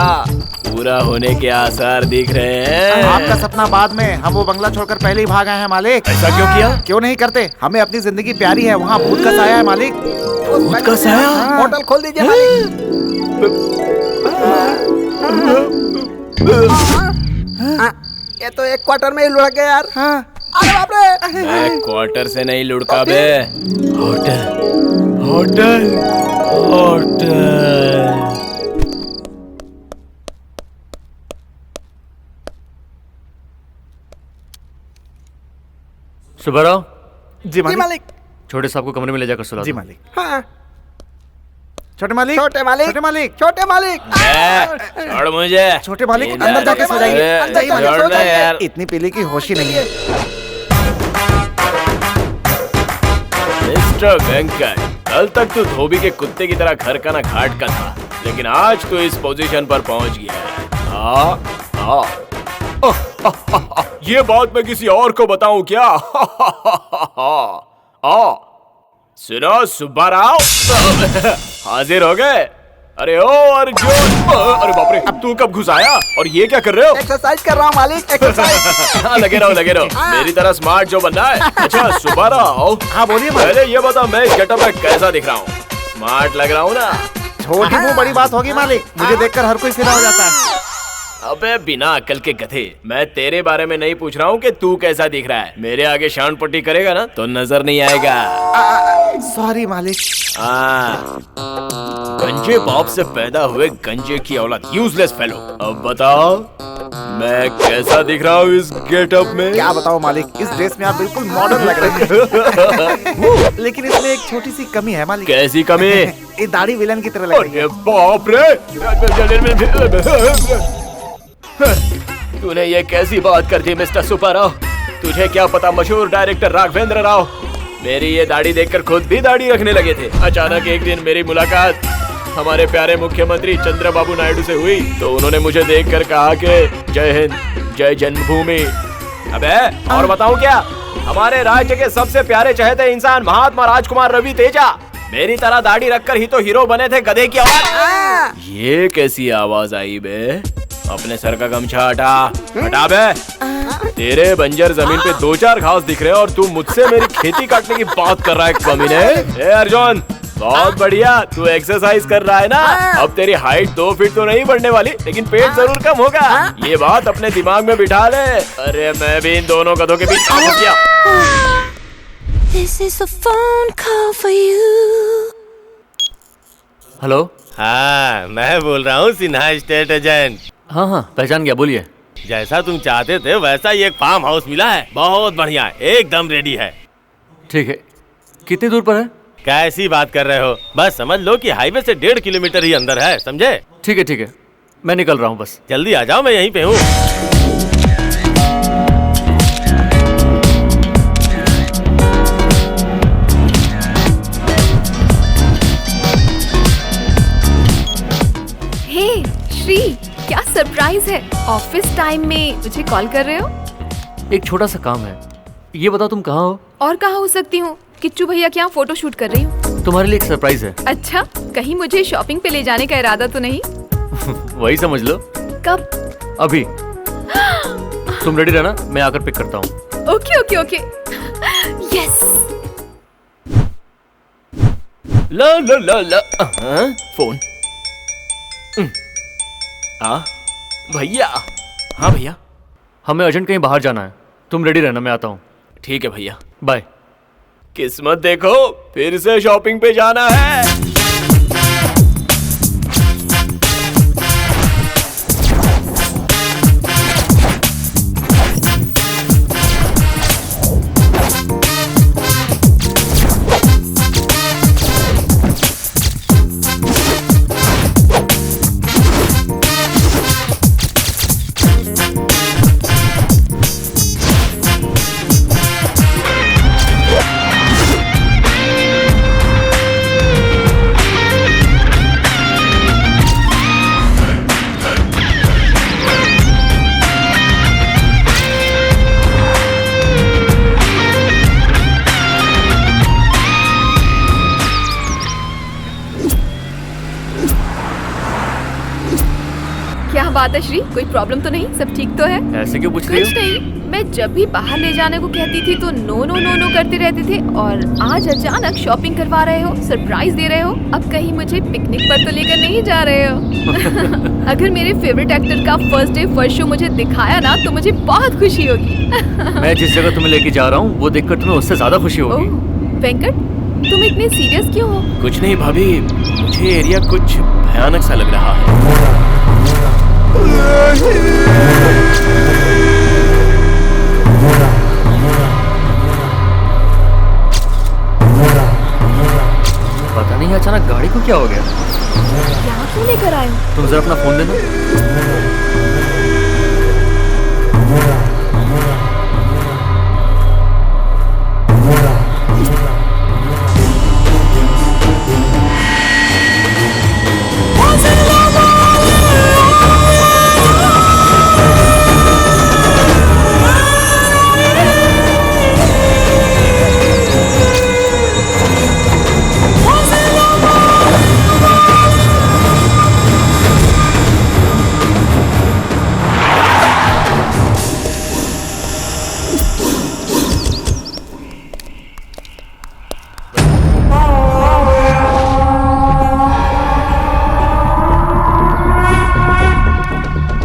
पूरा होने के आसार दिख रहे हैं। आपका सपना बाद में, हम वो बंगला छोड़कर पहले ही भाग आए हैं मालिक। ऐसा क्यों किया? क्यों नहीं करते? हमें अपनी जिंदगी प्यारी है, वहाँ भूत का साया है मालिक। भूत का साया? होटल खोल दीजिए मालिक। ये तो एक क्वार्टर में ही लुढ़क गया यार। अरे बाप रे! मैं क्वार्टर से नहीं लुढ़का बे। Hotel hotel hotel. सुब्बाराव। जी मालिक। छोटे साहब को कमरे में ले जाकर सुला जी दो। मालिक। हाँ। छोटे मालिक। छोटे मालिक। छोटे मालिक। छोटे मालिक। छोड़ मुझे। छोटे मालिक अंदर जाके सो जाइए। अंदर जाइए, छोड़ सो ना जाइए। यार। इतनी पीली की होश ही नहीं है। मिस्टर वेंकट, कल तक तू धोबी के कुत्ते की तरह घर का ना घाट का था, लेकिन आज तू इस पोजीशन पर पहुंच गया है। हाँ। ये बात मैं किसी और को बताऊं क्या? सुनो सुब्बाराव, हाजिर हो गए? अरे ओ अर्जुन! अरे बाप रे, अब तू कब घुस आया? और ये क्या कर रहे हो? एक्सरसाइज कर रहा हूँ मालिक, एक्सरसाइज। हाँ, लगे रहो। मेरी तरह स्मार्ट जो बनना है। अच्छा सुब्बाराव। हाँ बोलिए। पहले ये बता, मैं इस गेटअप में कैसा दिख रहा हूँ? स्मार्ट लग रहा हूँ ना? छोटी मुंह बड़ी बात होगी मालिक, मुझे देखकर हर कोई फिदा हो जाता है। अबे बिना अक्ल के गधे, मैं तेरे बारे में नहीं पूछ रहा हूँ कि तू कैसा दिख रहा है। मेरे आगे शान पट्टी करेगा ना तो नजर नहीं आएगा। सॉरी मालिक। गंजे बाप से पैदा हुए गंजे की औलाद, यूजलेस फेलो। अब बताओ मैं कैसा दिख रहा हूँ इस गेटअप में? क्या बताओ मालिक, इस ड्रेस में आप बिल्कुल मॉडर्न लग रहे हैं। लेकिन इसमें एक छोटी सी कमी है मालिक। कैसी कमी? ये दाढ़ी विलन की तरह लग रही है। बाप रे! तूने ये कैसी बात कर दी मिस्टर सुब्बाराव? तुझे क्या पता मशहूर डायरेक्टर राघवेंद्र राव मेरी ये दाढ़ी देखकर खुद भी दाढ़ी रखने लगे थे। अचानक एक दिन मेरी मुलाकात हमारे प्यारे मुख्यमंत्री चंद्रबाबू नायडू से हुई तो उन्होंने मुझे देखकर कहा कि जय हिंद, जय जन्मभूमि। अबे और बताऊं क्या? हमारे राज्य के सबसे प्यारे चहेते इंसान महात्मा राजकुमार रवि तेजा मेरी तरह दाढ़ी रखकर ही तो हीरो बने थे गधे की आवाज। ये कैसी आवाज आई बे? अपने सर का गमछा हटा बे। तेरे बंजर जमीन पे 2-4 घास दिख रहे हैं और तू मुझसे मेरी खेती काटने की बात कर रहा है कमीने। ए अर्जुन, बहुत बढ़िया, तू एक्सरसाइज कर रहा है ना? अब तेरी हाइट 2 फीट तो नहीं बढ़ने वाली, लेकिन पेट जरूर कम होगा। ये बात अपने दिमाग में बिठा ले। अरे मैं भी इन दोनों गधों के बीच फंस गया। This is a phone call for you. Hello. हाँ, मैं बोल रहा हूँ सिन्हा स्टेट एजेंट। हाँ, पहचान गया, बोलिए। जैसा तुम चाहते थे वैसा ही एक फार्म हाउस मिला है, बहुत बढ़िया है, एकदम रेडी है। ठीक है, कितनी दूर पर है? कैसी बात कर रहे हो? बस समझ लो कि हाईवे से 1.5 किलोमीटर ही अंदर है, समझे? ठीक है, मैं निकल रहा हूँ बस। जल्दी आ जाओ, मैं यहीं पे हूँ। हे श्री, क्या सरप्राइज है? ऑफिस टाइम में मुझे कॉल कर रहे हो? एक छोटा सा काम है। ये बताओ तुम कहाँ हो? और कहाँ हो सकती हूँ? किच्चू भैया के यहाँ फोटो शूट कर रही हूँ। तुम्हारे लिए एक सरप्राइज है। अच्छा, कहीं मुझे शॉपिंग पे ले जाने का इरादा तो नहीं? वही समझ लो। कब? अभी। तुम रेडी रहना, मैं आकर पिक करता हूँ। ओके। यस। ला फोन। भैया। हाँ भैया, हमें अर्जेंट कहीं बाहर जाना है, तुम रेडी रहना, मैं आता हूँ। ठीक है भैया, बाय। किस्मत देखो, फिर से शॉपिंग पे जाना है। बात है श्री? कोई प्रॉब्लम तो नहीं? सब ठीक तो है? ऐसे क्यों पूछ रही कुछ हो? नहीं, मैं जब भी बाहर ले जाने को कहती थी तो नो नो नो नो करते रहते थे, और आज अचानक शॉपिंग करवा रहे हो, सरप्राइज दे रहे हो। अब कहीं मुझे पिकनिक पर तो लेकर नहीं जा रहे हो? अगर मेरे फेवरेट एक्टर का फर्स्ट डे फर्स्ट शो मुझे दिखाया ना तो मुझे बहुत खुशी होगी। मैं जिस जगह तुम्हें लेके जा रहा हूँ वो देखकर तुम्हें उससे ज्यादा खुशी होगी। वेंकट, तुम इतने सीरियस क्यों हो? कुछ नहीं भाभी, मुझे एरिया कुछ भयानक सा लग रहा है। पता नहीं अचानक गाड़ी को क्या हो गया। यहाँ क्यों लेकर आए हो? तुम जरा अपना फोन देना।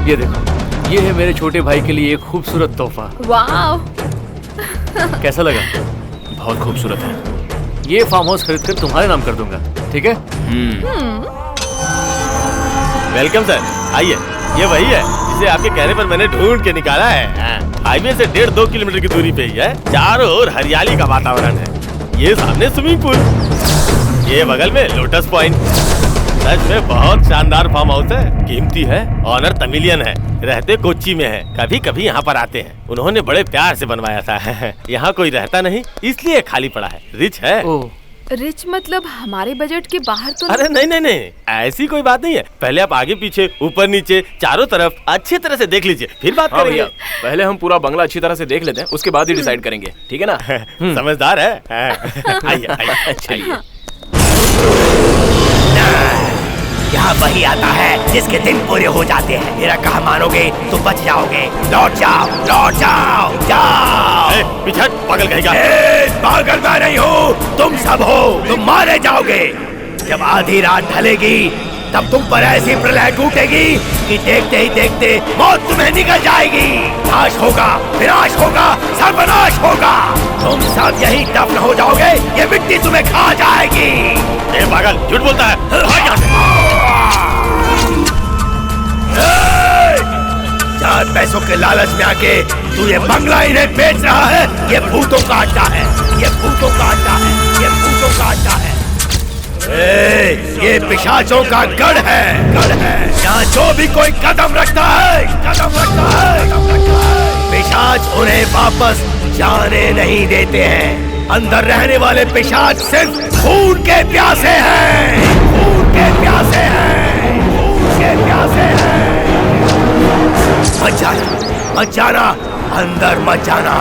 ये देखो, ये है मेरे छोटे भाई के लिए एक खूबसूरत तोहफा। वाह, कैसा लगा? बहुत खूबसूरत है। ये फार्म हाउस खरीद कर तुम्हारे नाम कर दूंगा, ठीक है? वेलकम सर, आइए। ये वही है जिसे आपके कहने पर मैंने ढूंढ के निकाला है। हाईवे से 1.5-2 किलोमीटर की दूरी पे ही है। चारों ओर हरियाली का वातावरण है। ये सामने स्विमिंग पूल, ये बगल में लोटस पॉइंट। सच में बहुत शानदार फार्म हाउस है, कीमती है, ऑनर तमिलियन है, रहते कोच्चि में है, कभी कभी यहाँ पर आते हैं। उन्होंने बड़े प्यार से बनवाया था। यहाँ कोई रहता नहीं इसलिए खाली पड़ा है। रिच है। रिच मतलब हमारे बजट के बाहर तो अरे नहीं नहीं नहीं, ऐसी कोई बात नहीं है। पहले आप आगे पीछे ऊपर नीचे चारों तरफ अच्छी तरह से देख लीजिए, फिर बात करेंगे। पहले हम पूरा बंगला अच्छी तरह से देख लेते हैं, उसके बाद ही डिसाइड करेंगे, ठीक है ना? समझदार है। आइए आइए। यहाँ वही आता है जिसके दिन पूरे हो जाते हैं। मेरा कहा मानोगे तो बच जाओगे। लौट जाओ, लौट जाओ, जाओ। पीछे पागल कहेगा। पागल मैं नहीं हूँ, तुम सब हो। तुम मारे जाओगे। जब आधी रात ढलेगी तब तुम पर ऐसी प्रलय टूटेगी कि देखते ही देखते मौत तुम्हें निकल जाएगी। नाश होगा, विनाश होगा, सर्वनाश होगा। तुम सब यही दफन हो जाओगे, ये मिट्टी तुम्हें खा जाएगी। ये पागल झूठ बोलता है। चार पैसों के लालच में आके तू ये बंगला इन्हें बेच रहा है। ये भूतों का अड्डा है, ये भूतों का अड्डा है, ये भूतों का अड्डा है। ये पिशाचों का गढ़ है, गढ़ है। यहाँ जो भी कोई कदम रखता है, कदम रखता है, पिशाच उन्हें वापस जाने नहीं देते हैं। अंदर रहने वाले पिशाच सिर्फ खून के प्यासे हैं, खून के प्यासे हैं, खून के प्यासे हैं। मत जाना, मत जाना, अंदर मत जाना।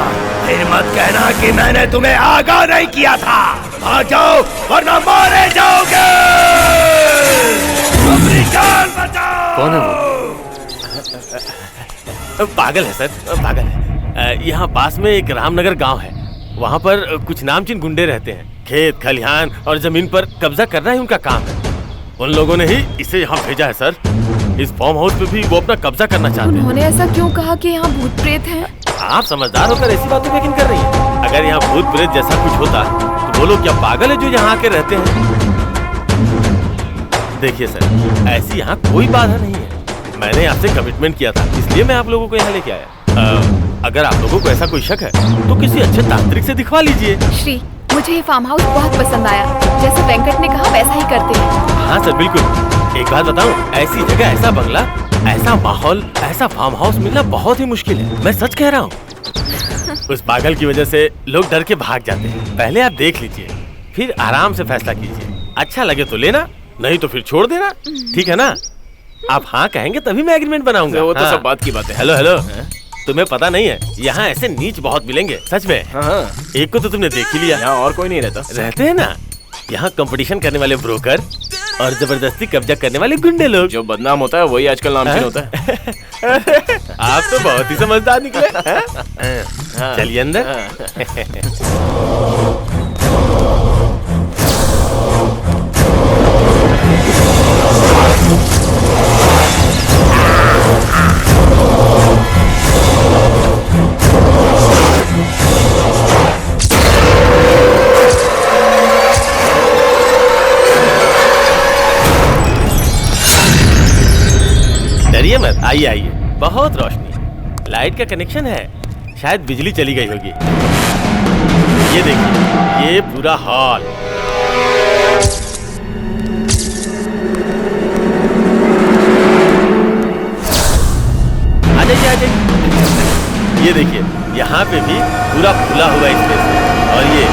फिर मत कहना कि मैंने तुम्हें आगाह नहीं किया था। आ जाओ वरना मारे जाओगे। अपनी जान बचाओ। कौन है वो? पागल है सर, पागल है। यहाँ पास में एक रामनगर गांव है, वहाँ पर कुछ नामचीन गुंडे रहते हैं। खेत खलिहान और जमीन पर कब्जा करना ही उनका काम है। उन लोगों ने ही इसे यहाँ भेजा है सर। इस फार्म हाउस पे भी वो अपना कब्जा करना चाहते हैं। उन्होंने ऐसा क्यों कहा कि यहाँ भूत प्रेत है? आप समझदार होकर ऐसी बातें यकीन कर रही हैं। अगर यहाँ भूत प्रेत जैसा कुछ होता तो वो लोग क्या पागल है जो यहाँ आके रहते हैं? देखिए सर, ऐसी यहाँ कोई बाधा नहीं है। मैंने आपसे कमिटमेंट किया था, इसलिए मैं आप लोगों को यहाँ लेके आया। अगर आप लोगों को ऐसा कोई शक है तो किसी अच्छे तांत्रिक से दिखवा लीजिए। श्री, मुझे ये फार्म हाउस बहुत पसंद आया। जैसे वेंकट ने कहा वैसा ही करते हैं। हाँ सर, बिल्कुल। एक बात बताऊं, ऐसी जगह, ऐसा बंगला, ऐसा माहौल, ऐसा फार्म हाउस मिलना बहुत ही मुश्किल है। मैं सच कह रहा हूँ। उस पागल की वजह से लोग डर के भाग जाते हैं। पहले आप देख लीजिए, फिर आराम से फैसला कीजिए। अच्छा लगे तो लेना, नहीं तो फिर छोड़ देना, ठीक है ना? आप हाँ कहेंगे तभी मैं एग्रीमेंट बनाऊंगा। वो तो सब बात की बात है। हेलो हेलो, तुम्हें पता नहीं है, यहाँ ऐसे नीच बहुत मिलेंगे, सच में। हाँ। एक को तो तुमने देख ही लिया। यहाँ और कोई नहीं रहता। रहते हैं ना, यहाँ कंपटीशन करने वाले ब्रोकर और जबरदस्ती कब्जा करने वाले गुंडे लोग। जो बदनाम होता है वही आजकल नामचीन होता है। आप तो बहुत ही समझदार निकले। चलिए अंदर। डरिए मत, आइए आइए। बहुत रोशनी, लाइट का कनेक्शन है, शायद बिजली चली गई होगी। ये देखिए, ये पूरा हॉल। आ जाइए आ जाइए। ये देखिए, यहाँ पे भी पूरा खुला हुआ स्पेस है। और ये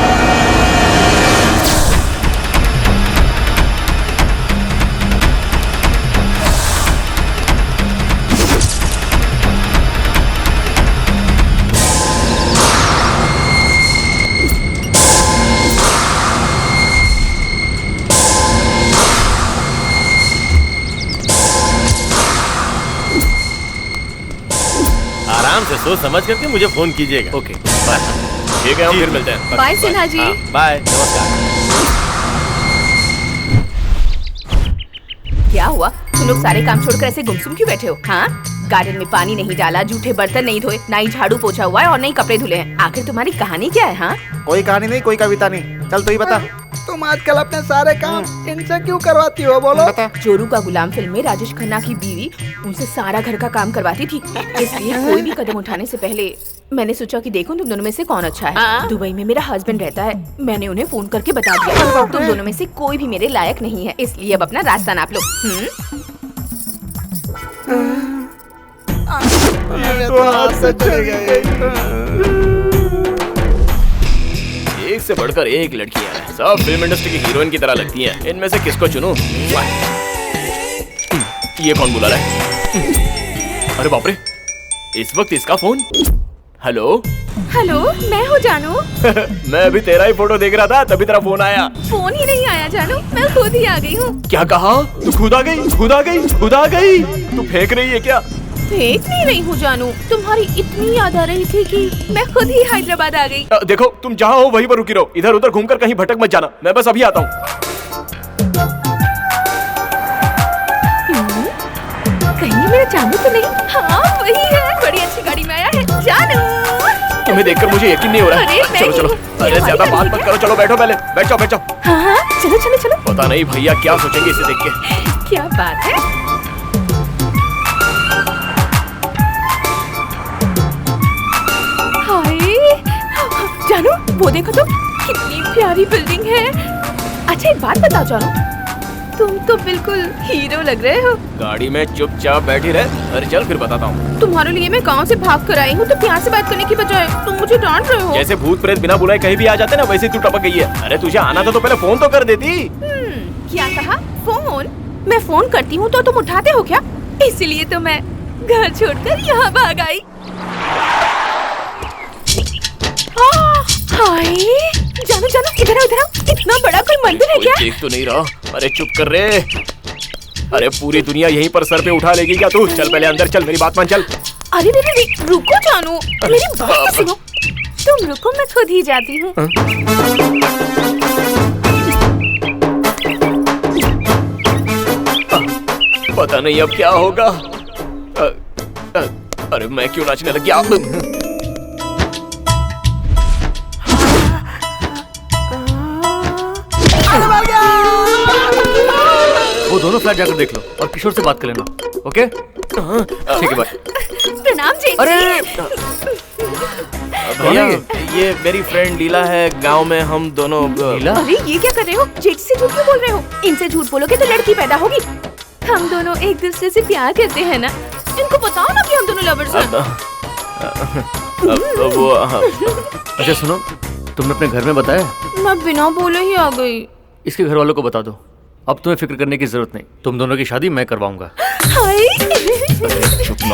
आराम से सोच समझ करके मुझे फोन कीजिएगा। Okay bye. ठीक है, हम फिर मिलते हैं। बाय सिन्हा जी। बाय, नमस्कार। क्या हुआ? तुम लोग सारे काम छोड़कर ऐसे गुमसुम क्यों बैठे हो? हाँ, गार्डन में पानी नहीं डाला, जूठे बर्तन नहीं धोए, ना ही झाड़ू पोछा हुआ है और नहीं कपड़े धुले हैं। आखिर तुम्हारी कहानी क्या है? हाँ, कोई कहानी नहीं, कोई कविता नहीं। चल तू ही बता। तुम आजकल अपने सारे काम इनसे क्यों करवाती हो? बोलो। बता। चोरू का गुलाम फिल्म में राजेश खन्ना की बीवी उनसे सारा घर का काम करवाती थी। इसलिए कोई भी कदम उठाने से पहले मैंने सोचा कि देखो तुम दोनों में से कौन अच्छा है। दुबई में मेरा हस्बैंड रहता है, मैंने उन्हें फोन करके बता दिया तुम दोनों में से कोई भी मेरे लायक नहीं है, इसलिए अब अपना रास्ता नाप लो। तो हाथ से चली गई। एक से बढ़कर एक लड़कियां हैं, सब फिल्म इंडस्ट्री की हीरोइन की तरह लगती हैं। इनमें से किसको चुनूं? ये कौन बुला रहा है? अरे बाप रे, इस वक्त इसका फोन। हेलो हेलो, मैं हूँ जानू। मैं अभी तेरा ही फोटो देख रहा था, तभी तेरा फोन आया। फोन ही नहीं आया जानू, मैं खुद ही आ गई हूँ। क्या कहा? तू खुद आ गई? खुद आ गई? खुद आ गई? तू फेंक रही है क्या? फेंक नहीं रही हूँ जानू, तुम्हारी इतनी याद आ रही थी कि मैं खुद ही हैदराबाद आ गई। देखो, तुम जहाँ हो वहीं पर रुकी रहो, इधर उधर घूमकर कहीं भटक मत जाना। मैं बस अभी आता हूँ। कहीं मेरा जानू तो नहीं? हाँ वही है, बड़ी अच्छी गाड़ी में आया है जानू। तुम्हें देखकर मुझे यकीन नहीं हो रहा है। अरे, चलो चलो, अरे ज्यादा बात मत करो, चलो बैठो, पहले बैठ जाओ बैठ जाओ। हाँ, चलो चलो चलो। पता नहीं भैया क्या सोचेंगे इसे देख के। क्या बात है? जानू, वो देखो तो, कितनी प्यारी बिल्डिंग है। अच्छा एक बात बताओ जानू, तुम तो बिल्कुल हीरो लग रहे हो। गाड़ी में चुपचाप बैठी रहे। अरे चल फिर बताता हूँ। तुम्हारे लिए मैं गांव से भाग कर आई हूँ, तो प्यार से बात करने की बजाय तुम मुझे डांट रहे हो। जैसे भूत प्रेत बिना बुलाए कहीं भी आ जाते ना, वैसे तू टपक गई है। अरे तुझे आना था तो पहले फोन तो कर देती। क्या कहा? फोन? मैं फोन करती हूँ तो तुम उठाते हो क्या? इसीलिए तो मैं घर छोड़कर यहाँ भाग आई। हाय जानू जानू, इधर आओ इधर आओ। इतना बड़ा कोई मंदिर है क्या? देख तो नहीं रहा। अरे चुप कर रे। अरे पूरी दुनिया यहीं पर सर पे उठा लेगी क्या तू? चल पहले अंदर चल, मेरी बात मान चल। अरे रुको जानू, मेरी बात तो सुनो। तुम रुको, मैं खुद ही जाती हूँ। पता नहीं अब क्या होगा। अरे मैं क्यों नाचने लग गया? वो दोनों फ्लैट जाकर देख लो और किशोर से बात कर लेना। ओके ठीक है बाय। प्रणाम जी। अरे भैया, ये मेरी फ्रेंड लीला है। गांव में हम दोनों। लीला? अरे ये क्या कर रहे हो? जेठ से झूठ क्यों बोल रहे हो? इनसे झूठ बोलोगे तो लड़की पैदा होगी। हम दोनों एक दूसरे से प्यार करते हैं ना। इनको बताओ ना कि हम दोनों लवर्स हैं। वो अच्छा सुनो, तुमने अपने घर में बताया? मैं बिना बोले ही आ गई। इसके घर वालों को बता दो। अब तुम्हें फिक्र करने की जरूरत नहीं, तुम दोनों की शादी मैं करवाऊंगा।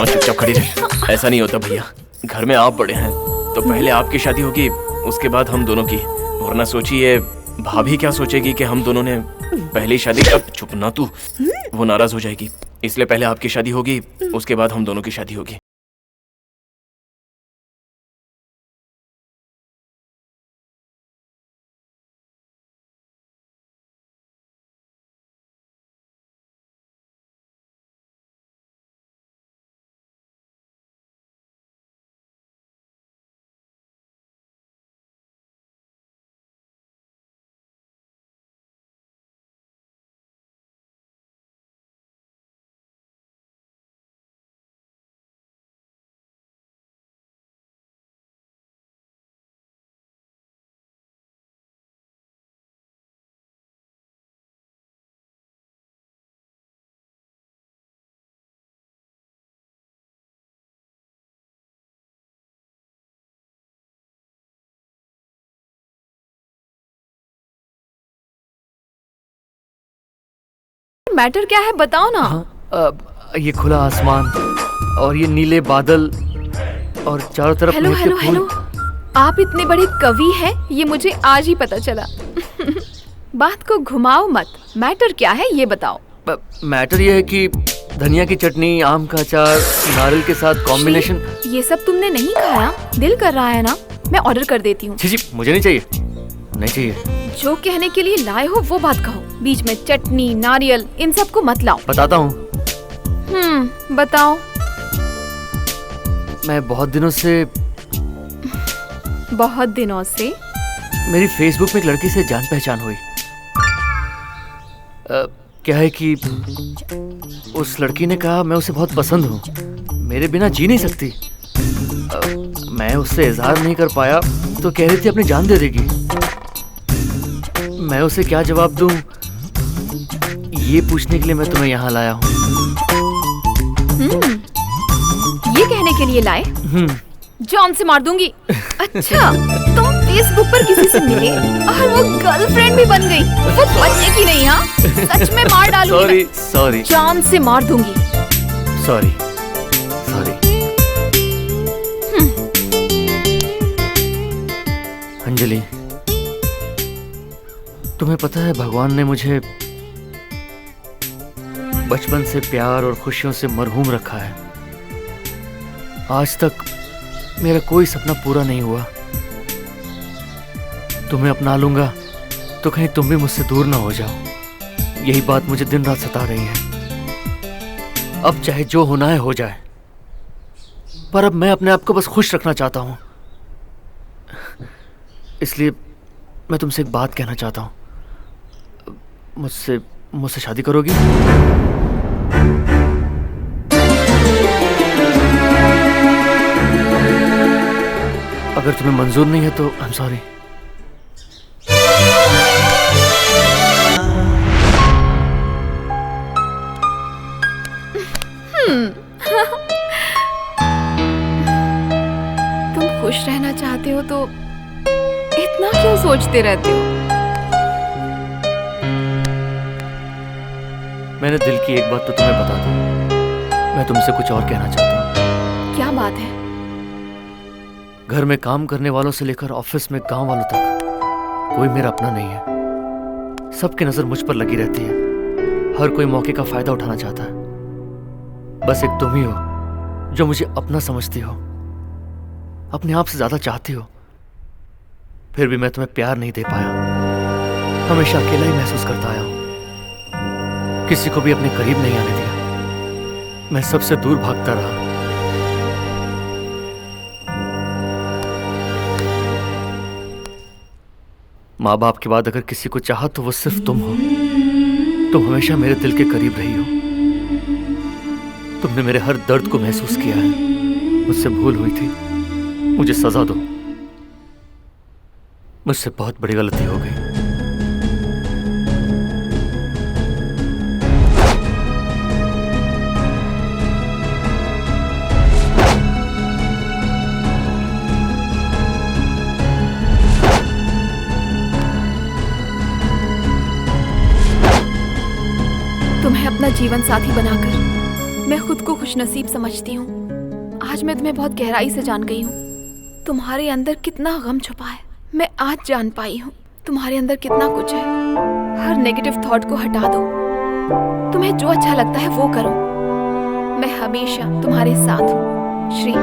चुपचाप खड़ी रहे। ऐसा नहीं होता भैया, घर में आप बड़े हैं तो पहले आपकी शादी होगी, उसके बाद हम दोनों की। वरना सोचिए भाभी क्या सोचेगी कि हम दोनों ने पहली शादी अब चुप ना तू, वो नाराज हो जाएगी, इसलिए पहले आपकी शादी होगी, उसके बाद हम दोनों की शादी होगी। मैटर क्या है बताओ ना। ये खुला आसमान और ये नीले बादल और चारों तरफ हेलो नीले हेलो फूल। हेलो, आप इतने बड़े कवि हैं ये मुझे आज ही पता चला। बात को घुमाओ मत, मैटर क्या है ये बताओ। मैटर ये है कि धनिया की चटनी, आम का अचार, नारियल के साथ कॉम्बिनेशन। ये सब तुमने नहीं खाया? दिल कर रहा है ना, मैं ऑर्डर कर देती हूँ। जी मुझे नहीं चाहिए, नहीं चाहिए। जो कहने के लिए लाए हो वो बात कहो, बीच में चटनी नारियल इन सब को मत लाओ। बताता हूँ। बताओ। मैं बहुत दिनों से मेरी फेसबुक पे एक लड़की से जान पहचान हुई। क्या है कि उस लड़की ने कहा मैं उसे बहुत पसंद हूँ, मेरे बिना जी नहीं सकती। मैं उससे इजहार नहीं कर पाया तो कह रही थी अपनी जान दे देगी। मैं उसे क्या जवाब दूं, ये पूछने के लिए मैं तुम्हें यहाँ लाया हूँ। ये कहने के लिए लाए? जॉन से मार दूंगी। अच्छा, तुम फेसबुक पर किसी से मिले और वो गर्लफ्रेंड भी बन गई, वो बचेगी नहीं। हाँ, सच में मार डालूंगी। सॉरी जॉन से मार दूंगी। सॉरी। अंजलि, तुम्हें पता है भगवान ने मुझे बचपन से प्यार और खुशियों से मरहूम रखा है। आज तक मेरा कोई सपना पूरा नहीं हुआ। तुम्हें अपना लूंगा तो कहीं तुम भी मुझसे दूर ना हो जाओ, यही बात मुझे दिन रात सता रही है। अब चाहे जो होना है हो जाए, पर अब मैं अपने आप को बस खुश रखना चाहता हूं। इसलिए मैं तुमसे एक बात कहना चाहता हूं। मुझसे शादी करोगी? अगर तुम्हें मंजूर नहीं है तो आई एम सॉरी। तुम खुश रहना चाहते हो तो इतना क्यों सोचते रहते हो? मैंने दिल की एक बात तो तुम्हें बता दूं, मैं तुमसे कुछ और कहना चाहता हूँ। क्या बात है? घर में काम करने वालों से लेकर ऑफिस में गांव वालों तक कोई मेरा अपना नहीं है। सबकी नजर मुझ पर लगी रहती है, हर कोई मौके का फायदा उठाना चाहता है। बस एक तुम ही हो जो मुझे अपना समझती हो, अपने आप से ज्यादा चाहती हो। फिर भी मैं तुम्हें प्यार नहीं दे पाया, हमेशा अकेला ही महसूस करता आया हूं। किसी को भी अपने करीब नहीं आने दिया, मैं सबसे दूर भागता रहा। माँ बाप के बाद अगर किसी को चाहा तो वो सिर्फ तुम हो। तुम हमेशा मेरे दिल के करीब रही हो। तुमने मेरे हर दर्द को महसूस किया है। मुझसे भूल हुई थी, मुझे सजा दो। मुझसे बहुत बड़ी गलती हो गई। तुम्हें अपना जीवन साथी बनाकर मैं खुद को खुशनसीब समझती हूँ। आज मैं तुम्हें बहुत गहराई से जान गई हूँ। तुम्हारे अंदर कितना गम छुपा है मैं आज जान पाई हूँ। तुम्हारे अंदर कितना कुछ है। हर नेगेटिव थॉट को हटा दो। तुम्हें जो अच्छा लगता है वो करो। मैं हमेशा तुम्हारे साथ हूँ श्री।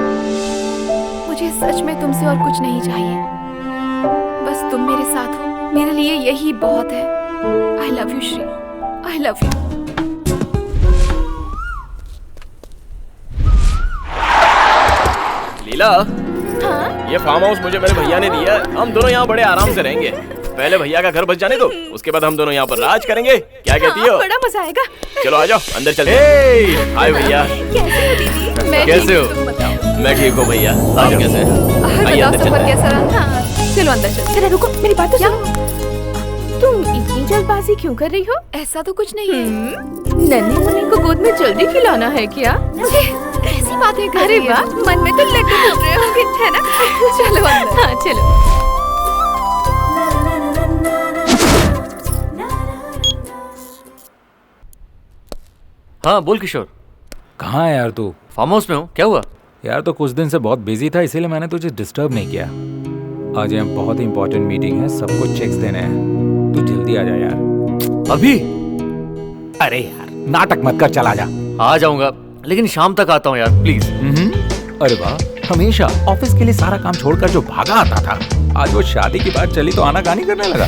मुझे सच में तुमसे और कुछ नहीं चाहिए। बस तुम मेरे साथ हो, मेरे लिए यही बहुत है। I love you Shri, I love you. Leela, हाँ? ये फार्म हाउस मुझे मेरे भैया ने दिया है। हम दोनों यहाँ बड़े आराम से रहेंगे। पहले भैया का घर बच जाने दो, उसके बाद हम दोनों यहाँ पर राज करेंगे। क्या कहती हो? बड़ा मजा आएगा। चलो आ जाओ, अंदर चलते। हाय भैया, कैसे हो दीदी? मैं कैसे ठीक हो? हूँ, तुम बताओ। मैं ठीक हूँ भैया। आप कैसे हैं? आइए बताओ अंदर सफर चलते हैं। कैसा रहा? हाँ, चलो अंदर चलो। जरा रुको, मेरी बात तो सुनो। तुम इतनी जल्दबाजी क्यों कर रही हो? ऐसा तो कुछ नहीं है। नन्ही मुन्नी को गोद में जल्दी खिलाना है क्या? मुझे ऐसी बातें कर रही है। अरे वाह, मन में तो लड्डू फूट रहे होंगे, है ना? चलो अंदर। हाँ चलो। हाँ बोल किशोर। कहाँ है यार तू? फार्म हाउस में हूँ, क्या हुआ? यार तो कुछ दिन से बहुत बिजी था, इसीलिए मैंने तुझे डिस्टर्ब नहीं किया। आज यहाँ बहुत इंपॉर्टेंट मीटिंग है, सबको चेक्स देने हैं। तू जल्दी आ जा यार। अभी? अरे यार नाटक मत कर, चला जा। आ जाऊंगा, लेकिन शाम तक आता हूँ यार, प्लीज। अरे वाह, हमेशा ऑफिस के लिए सारा काम छोड़कर जो भागा आता था, आज वो शादी की बात चली तो आनाकानी करने लगा।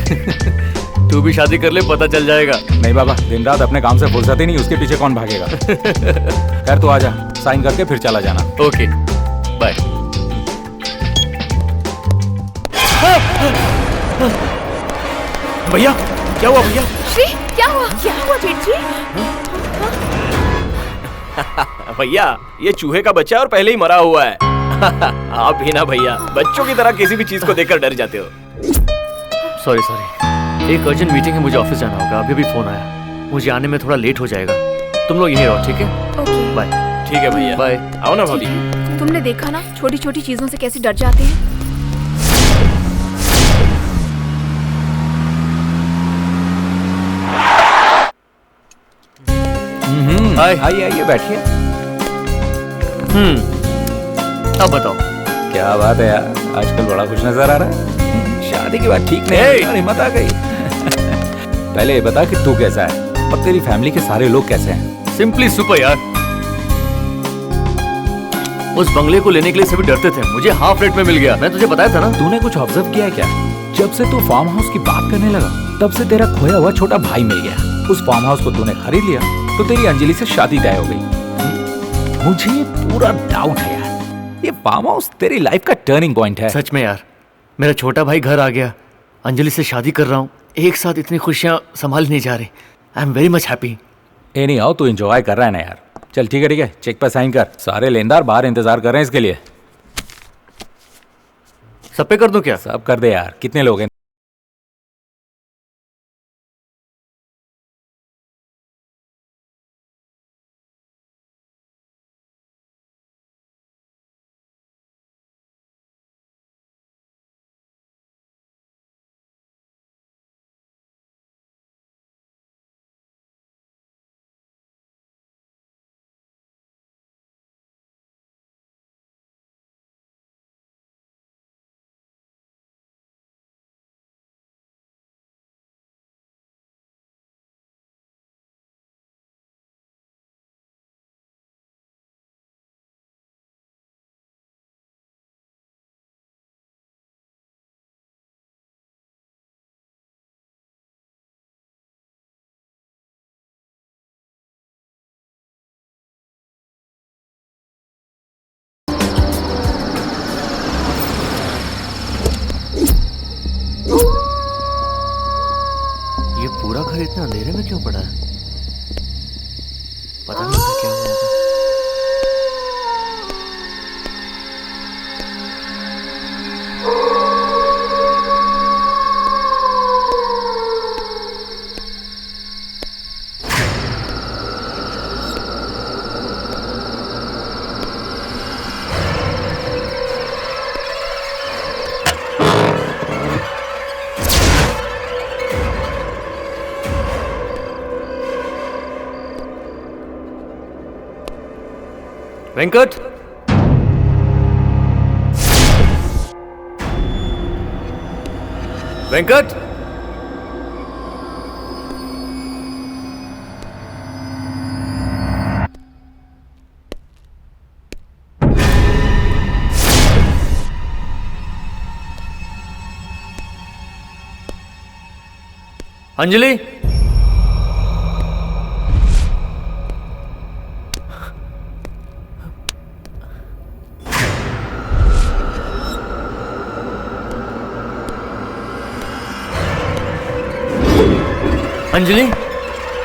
तू भी शादी कर ले, पता चल जाएगा। नहीं बाबा, दिन रात अपने काम से फुर्सत ही नहीं, उसके पीछे कौन भागेगा। खैर तू आजा, साइन करके फिर चला जाना। Okay bye. भैया क्या हुआ? भैया श्री क्या हुआ? क्या हुआ जेठ जी? भैया ये चूहे का बच्चा है और पहले ही मरा हुआ है। आप भी ना भैया बच्चों की तरह किसी भी चीज को देखकर डर जाते हो। सॉरी सॉरी, एक अर्जेंट मीटिंग है, मुझे ऑफिस जाना होगा। अभी भी फोन आया, मुझे आने में थोड़ा लेट हो जाएगा। तुम लोग यहीं रहो, ठीक है? Okay bye. ठीक है भैया, बाय। आओ ना भाभी। तुमने देखा ना, छोटी छोटी चीजों से कैसे डर जाते हैं। आइए आइए बैठिए। अब बताओ। क्या बात है यार, आजकल बड़ा खुश नजर आ रहा है। शादी की बात ठीक नहीं है और हिम्मत आ गई। पहले ये बता कि तू कैसा है और तेरी फैमिली के सारे लोग कैसे हैं? सिंपली सुपर यार। उस बंगले को लेने के लिए सभी डरते थे, मुझे हाफ रेट में मिल गया। मैं तुझे बताया था ना। तूने कुछ ऑब्जर्व किया है क्या? जब से तू फार्म हाउस की बात करने लगा, तब से तेरा खोया हुआ छोटा भाई मिल गया। उस फार्म हाउस को तूने खरीद लिया तो तेरी अंजलि से शादी तय हो गई। मुझे पूरा डाउट है यार, ये फार्म हाउस तेरी लाइफ का टर्निंग पॉइंट है। सच में यार, मेरा छोटा भाई घर आ गया, अंजलि से शादी कर रहा हूँ, एक साथ इतनी खुशियाँ संभाल नहीं जा रही। I am very much happy. नहीं आओ, तू एंजॉय कर रहा है ना यार। चल ठीक है, चेक पर साइन कर। सारे लेनदार बाहर इंतजार कर रहे हैं इसके लिए। सब पे कर दूं क्या? सब कर दे यार। कितने लोग हैं? ये पूरा घर इतना अंधेरे में क्यों पड़ा है? पता नहीं क्या हुआ होगा। वेंकट, वेंकट, अंजलि, अंजलि,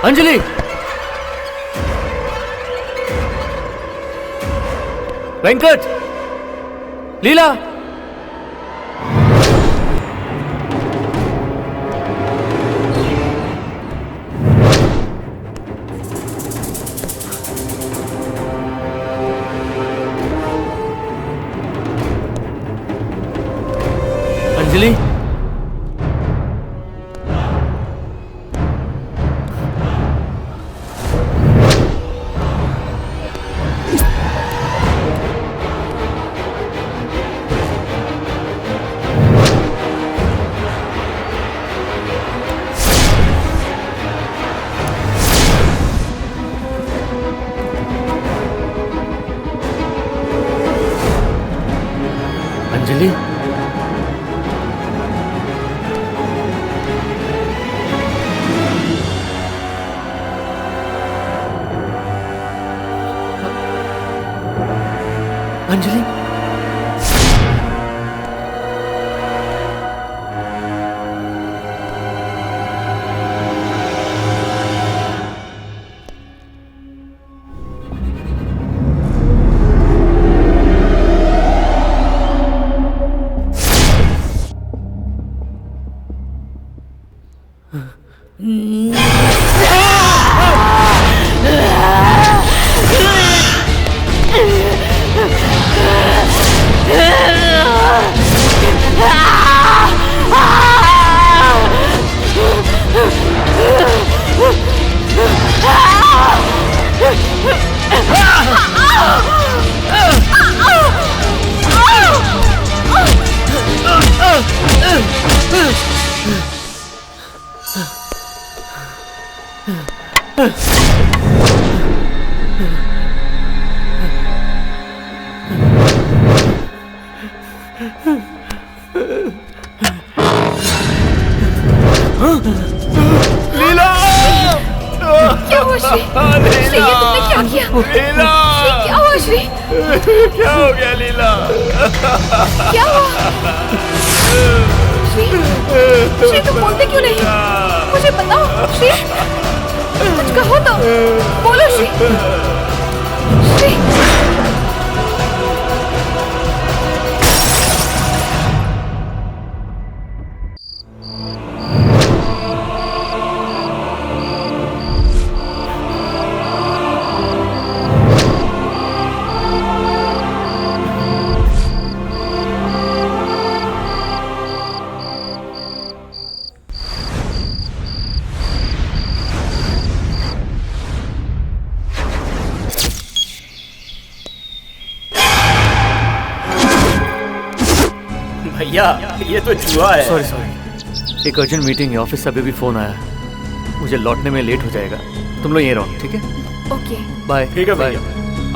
अंजलि, वेंकट, लीला, अंजलि, अंजलि, अंजलि, क्या हुआ श्री? श्री, ये तुमने क्या किया? लीला! श्री, क्या हुआ श्री? क्या हो गया लीला? क्या हुआ? श्री, श्री तुम बोलते क्यों नहीं? मुझे बताओ श्री, कुछ कहो तो, बोलो श्री। श्री, भैया ये तो जुआ है। सॉरी सॉरी, एक अर्जेंट मीटिंग है, ऑफिस से अभी भी फोन आया है, मुझे लौटने में लेट हो जाएगा। तुम लोग यहीं रहो, ठीक है? Okay bye. ठीक है भैया,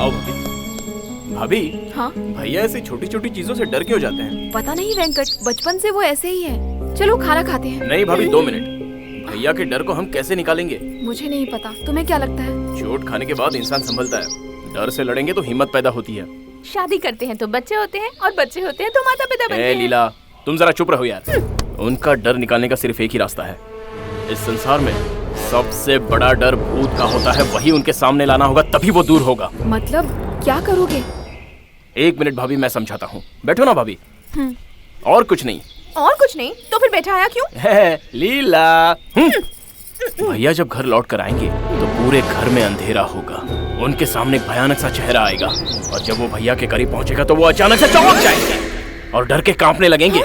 आओ भाभी। भाभी, हाँ भैया ऐसी छोटी छोटी चीजों से डर क्यों जाते हैं? पता नहीं वेंकट, बचपन से वो ऐसे ही है। चलो खाना खाते हैं। नहीं भाभी, 2 मिनट। भैया के डर को हम कैसे निकालेंगे? मुझे नहीं पता, तुम्हें क्या लगता है? चोट खाने के बाद इंसान संभलता है, डर से लड़ेंगे तो हिम्मत पैदा होती है। शादी करते हैं तो बच्चे होते हैं, और बच्चे होते हैं तो माता पिता बनते ए हैं। लीला, तुम जरा चुप रहो यार। उनका डर निकालने का सिर्फ एक ही रास्ता है। इस संसार में सबसे बड़ा डर भूत का होता है, वही उनके सामने लाना होगा, तभी वो दूर होगा। मतलब क्या करोगे? 1 मिनट भाभी, मैं समझाता हूँ। बैठो ना भाभी। और कुछ नहीं। और कुछ नहीं तो फिर बैठाया क्यों? है लीला। भैया जब घर लौट कर आएंगे तो पूरे घर में अंधेरा होगा। उनके सामने एक भयानक सा चेहरा आएगा, और जब वो भैया के करीब पहुंचेगा तो वो अचानक से चौंक जाएंगे और डर के कांपने लगेंगे।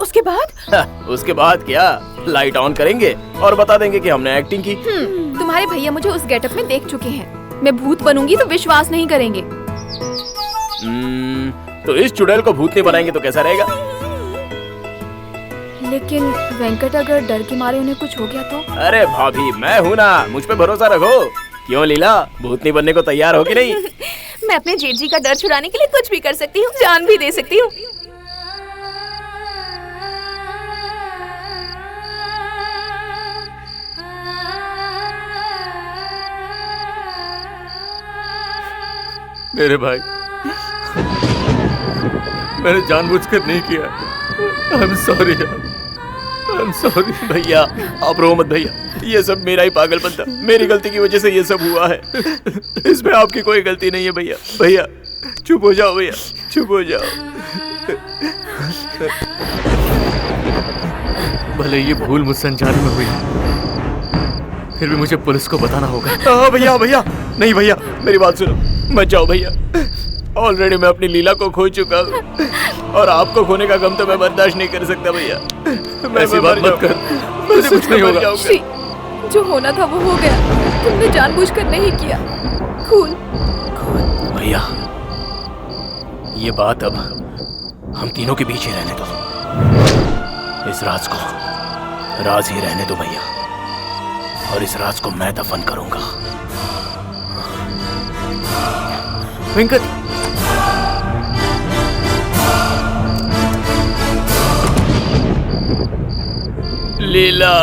उसके बाद? उसके बाद क्या, लाइट ऑन करेंगे और बता देंगे कि हमने एक्टिंग की। तुम्हारे भैया मुझे उस गेटअप में देख चुके हैं। मैं भूत बनूंगी तो विश्वास नहीं करेंगे। तो इस चुड़ैल को भूत नहीं बनाएंगे तो कैसा रहेगा? लेकिन वेंकट, अगर डर के मारे उन्हें कुछ हो गया तो? अरे भाभी, मैं हूँ ना, मुझ पे भरोसा रखो। क्यों लीला, भूतनी बनने को तैयार हो कि नहीं? मैं अपने जेठ जी का डर छुड़ाने के लिए कुछ भी कर सकती हूँ, जान भी दे सकती हूँ। मेरे भाई, मैंने जानबूझकर नहीं किया। I am sorry, I am sorry. भैया आप रो मत भैया, ये सब मेरा ही पागलपन था, मेरी गलती की वजह से ये सब हुआ है। इसमें आपकी कोई गलती नहीं है भैया। भैया चुप हो जाओ, भैया चुप हो जाओ। भले ये भूल मुझसे अनजाने में हुई, फिर भी मुझे पुलिस को बताना होगा। भैया भैया नहीं भैया, मेरी बात सुनो, मत जाओ भैया। ऑलरेडी मैं अपनी लीला को खो चुका हूँ और आपको खोने का गम तो मैं बर्दाश्त नहीं कर सकता भैया। ऐसी बात मत कर, मुझे कुछ नहीं होगा। श्री, जो होना था वो हो गया, तुमने जानबूझकर नहीं किया। खून भैया ये बात अब हम तीनों के बीच ही रहने दो। इस राज को राज ही रहने दो भैया, और इस राज को मैं दफन करूंगा। वेंकट, लीला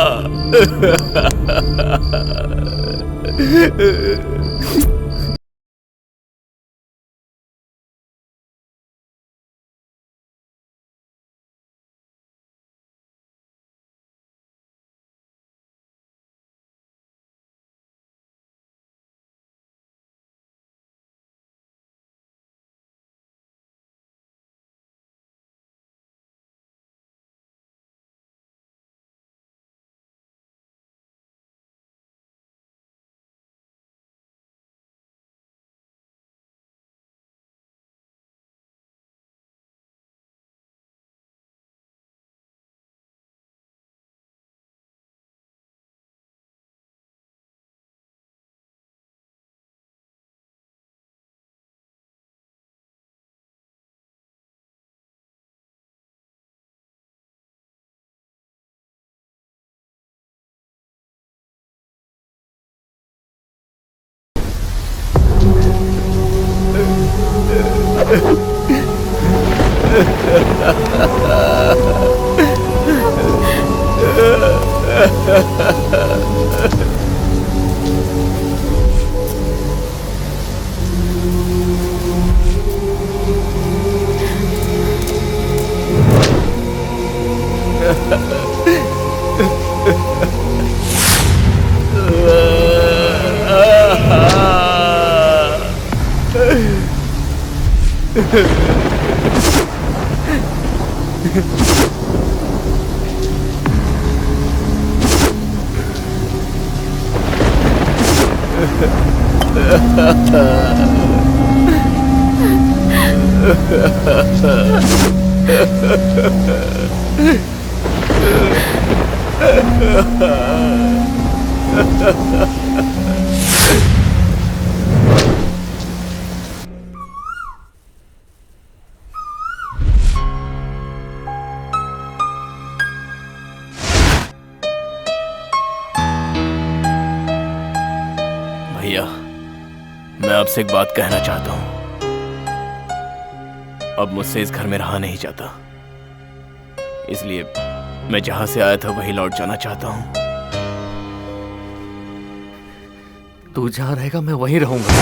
भैया मैं आपसे एक बात कहना चाहता हूं। अब मुझसे इस घर में रहा नहीं जाता, इसलिए मैं जहां से आया था वहीं लौट जाना चाहता हूं। तू जहां रहेगा मैं वहीं रहूंगा।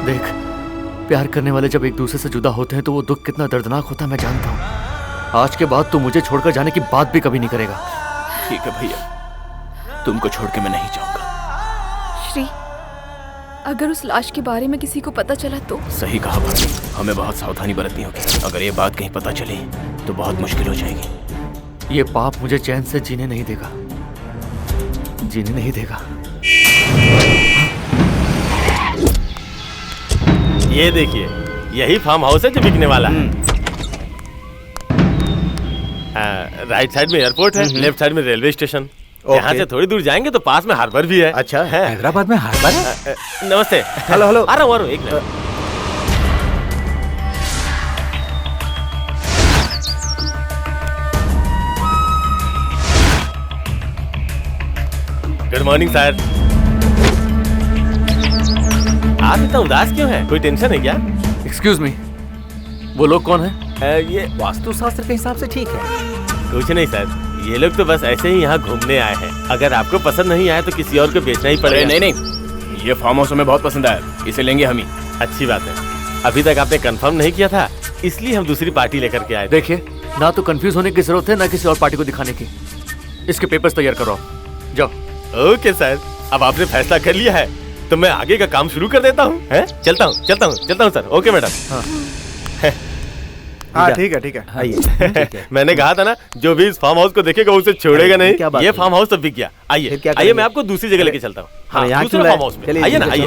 देख, प्यार करने वाले जब एक दूसरे से जुदा होते हैं तो वो दुख कितना दर्दनाक होता है मैं जानता हूं। आज के बाद तू मुझे छोड़कर जाने की बात भी कभी नहीं करेगा। ठीक है भैया, तुमको छोड़ के मैं नहीं जाऊंगा। श्री, अगर उस लाश के बारे में किसी को पता चला तो? सही कहा भाभी, हमें बहुत सावधानी बरतनी होगी। अगर ये बात कहीं पता चली तो बहुत मुश्किल हो जाएगी। ये पाप मुझे चैन से जीने नहीं देगा, जीने नहीं देगा। ये देखिए, यही फार्म हाउस है जो बिकने वाला है। राइट साइड में एयरपोर्ट है, लेफ्ट साइड में रेलवे स्टेशन। यहाँ से थोड़ी दूर जाएंगे तो पास में हार्बर भी है। अच्छा है। हैदराबाद में हार्बर है? नमस्ते। Hello hello. आ रहा हूँ एक मिनट। Good morning sir. आप इतना उदास क्यों हैं? कोई टेंशन है क्या? एक्सक्यूज मी, वो लोग कौन है? ये वास्तुशास्त्र के हिसाब से ठीक है। कुछ नहीं सर, ये लोग तो बस ऐसे ही यहाँ घूमने आए हैं। अगर आपको पसंद नहीं आया तो किसी और को बेचना ही पड़ेगा। नहीं नहीं, ये फार्म हाउस हमें बहुत पसंद आया, इसे लेंगे हम ही। अच्छी बात है। अभी तक आपने कंफर्म नहीं किया था, इसलिए हम दूसरी पार्टी लेकर के आए। देखिए, ना तो कंफ्यूज होने की जरूरत है ना किसी और पार्टी को दिखाने की। इसके पेपर्स तैयार करो, जाओ। ओके सर, अब आपने फैसला कर लिया है तो मैं आगे का काम शुरू कर देता हूँ। चलता हूँ सर। Okay madam. हाँ ठीक है। आइए। मैंने कहा था ना, जो भी इस फार्म हाउस को देखेगा उसे छोड़ेगा नहीं। ये फार्म हाउस तो बिक गया। आइए मैं आपको दूसरी जगह लेके चलता हूँ। हाँ, दूसरे फार्म हाउस में। आइए ना, आइए।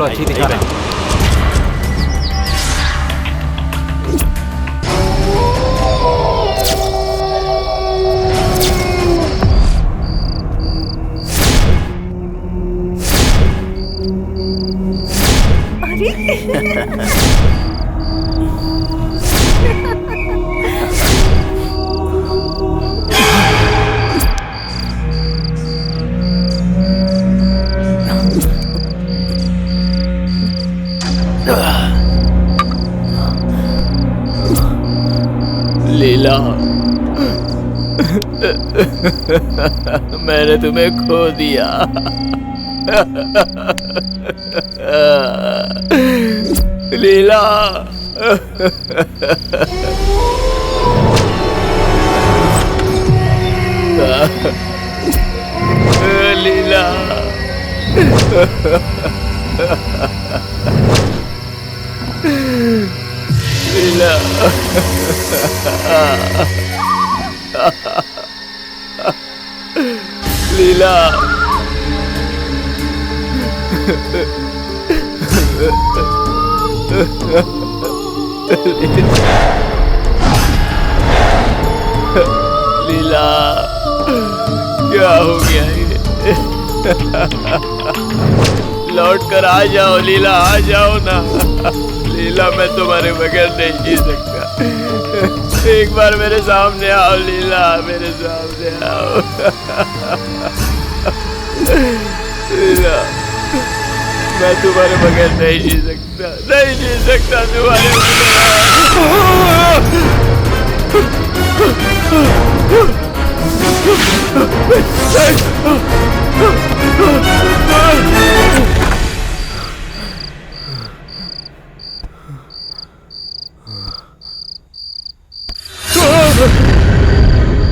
लीला, मैंने तुम्हें खो दिया। लीला, लीला, लीला, लीला, लीला, क्या हो गया ये? लौट कर आ जाओ लीला, आ जाओ ना। लीला, मैं तुम्हारे बगैर नहीं जी सकता। एक बार मेरे सामने आओ लीला, मेरे सामने आओ। लीला, मैं तुम्हारे बगैर नहीं जी सकता तुम्हारे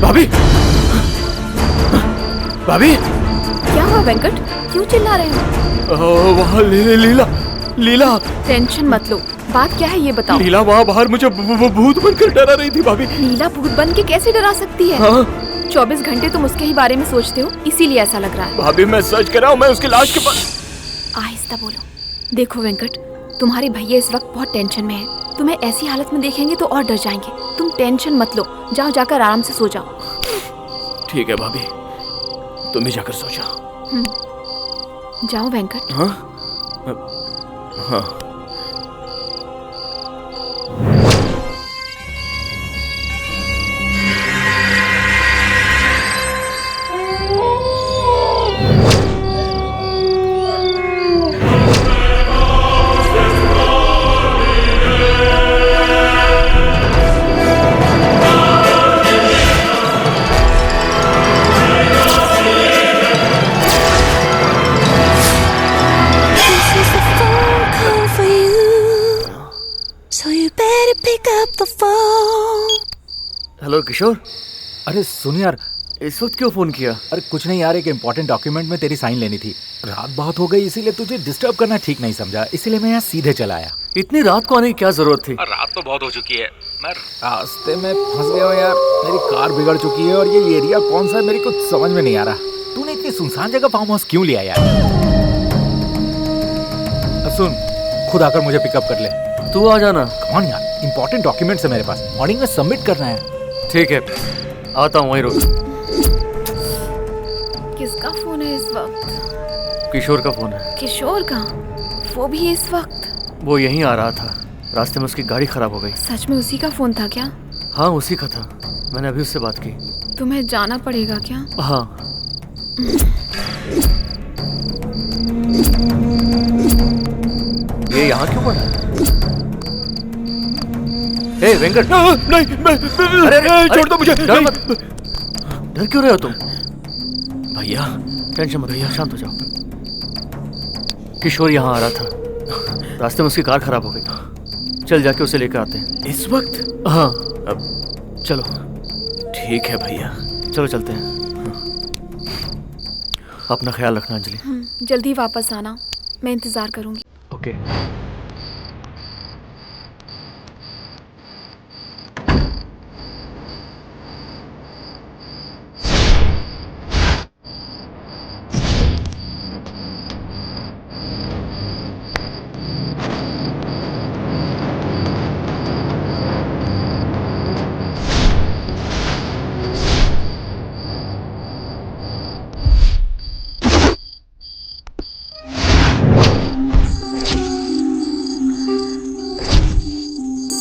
भाभी, भाभी, क्या हुआ वेंकट? क्यों चिल्ला रहे हो? वहाँ लीला, लीला। टेंशन मत लो, बात क्या है ये बताओ। लीला वहाँ बाहर मुझे भूत बनकर डरा रही थी भाभी। लीला भूत बन के कैसे डरा सकती है? हाँ? 24 घंटे तुम उसके ही बारे में सोचते हो, इसीलिए ऐसा लग रहा है। भाभी मैं सच कर रहा हूँ, मैं उसकी लाश के पास। आहिस्ता बोलो। देखो वेंकट, तुम्हारे भैया इस वक्त बहुत टेंशन में है। तुम्हें ऐसी हालत में देखेंगे तो और डर जाएंगे। तुम टेंशन मत लो, जाओ जाकर आराम से सो जाओ। ठीक है भाभी, तुम भी जाकर सो जाओ। जाओ वेंकट। हाँ? हाँ। हेलो किशोर। अरे सुन यार, इस वक्त क्यों फोन किया? अरे कुछ नहीं यार, एक इम्पोर्टेंट डॉक्यूमेंट में तेरी साइन लेनी थी। रात बहुत हो गई इसीलिए तुझे डिस्टर्ब करना ठीक नहीं समझा, इसीलिए मैं यहाँ सीधे चला आया। इतनी रात को आने की क्या जरूरत थी? रात तो बहुत हो चुकी है, मैं रास्ते में फंस गया हूँ यार। मेरी कार बिगड़ चुकी है और ये एरिया कौन सा है मेरी कुछ समझ में नहीं आ रहा। तूने इतनी सुनसान जगह फार्म हाउस क्यों लिया यार? सुन, खुद आकर मुझे पिकअप कर ले। तू आ जाना। कौन यार, इम्पोर्टेंट डॉक्यूमेंट्स है मेरे पास, मॉर्निंग में सबमिट करना है। ठीक है, आता हूँ, वहीं रुक। किसका फोन है इस वक्त? किशोर का फोन है। किशोर का? वो भी इस वक्त? वो यहीं आ रहा था, रास्ते में उसकी गाड़ी खराब हो गई। सच में उसी का फोन था क्या? हाँ उसी का था, मैंने अभी उससे बात की। तुम्हें जाना पड़ेगा क्या? हाँ। ये यहाँ क्यों पड़ा? ए वेंकट, नहीं, मैं अरे छोड़ दो मुझे। डर क्यों रहे हो तुम? भैया टेंशन मत भैया, शांत हो जाओ। किशोर यहाँ आ रहा था, रास्ते में उसकी कार खराब हो गई। चल जाके उसे लेकर आते हैं। इस वक्त? हाँ अब चलो। ठीक है भैया, चलो चलते हैं। अपना ख्याल रखना अंजलि। जल्दी वापस आना, मैं इंतजार करूंगी। ओके।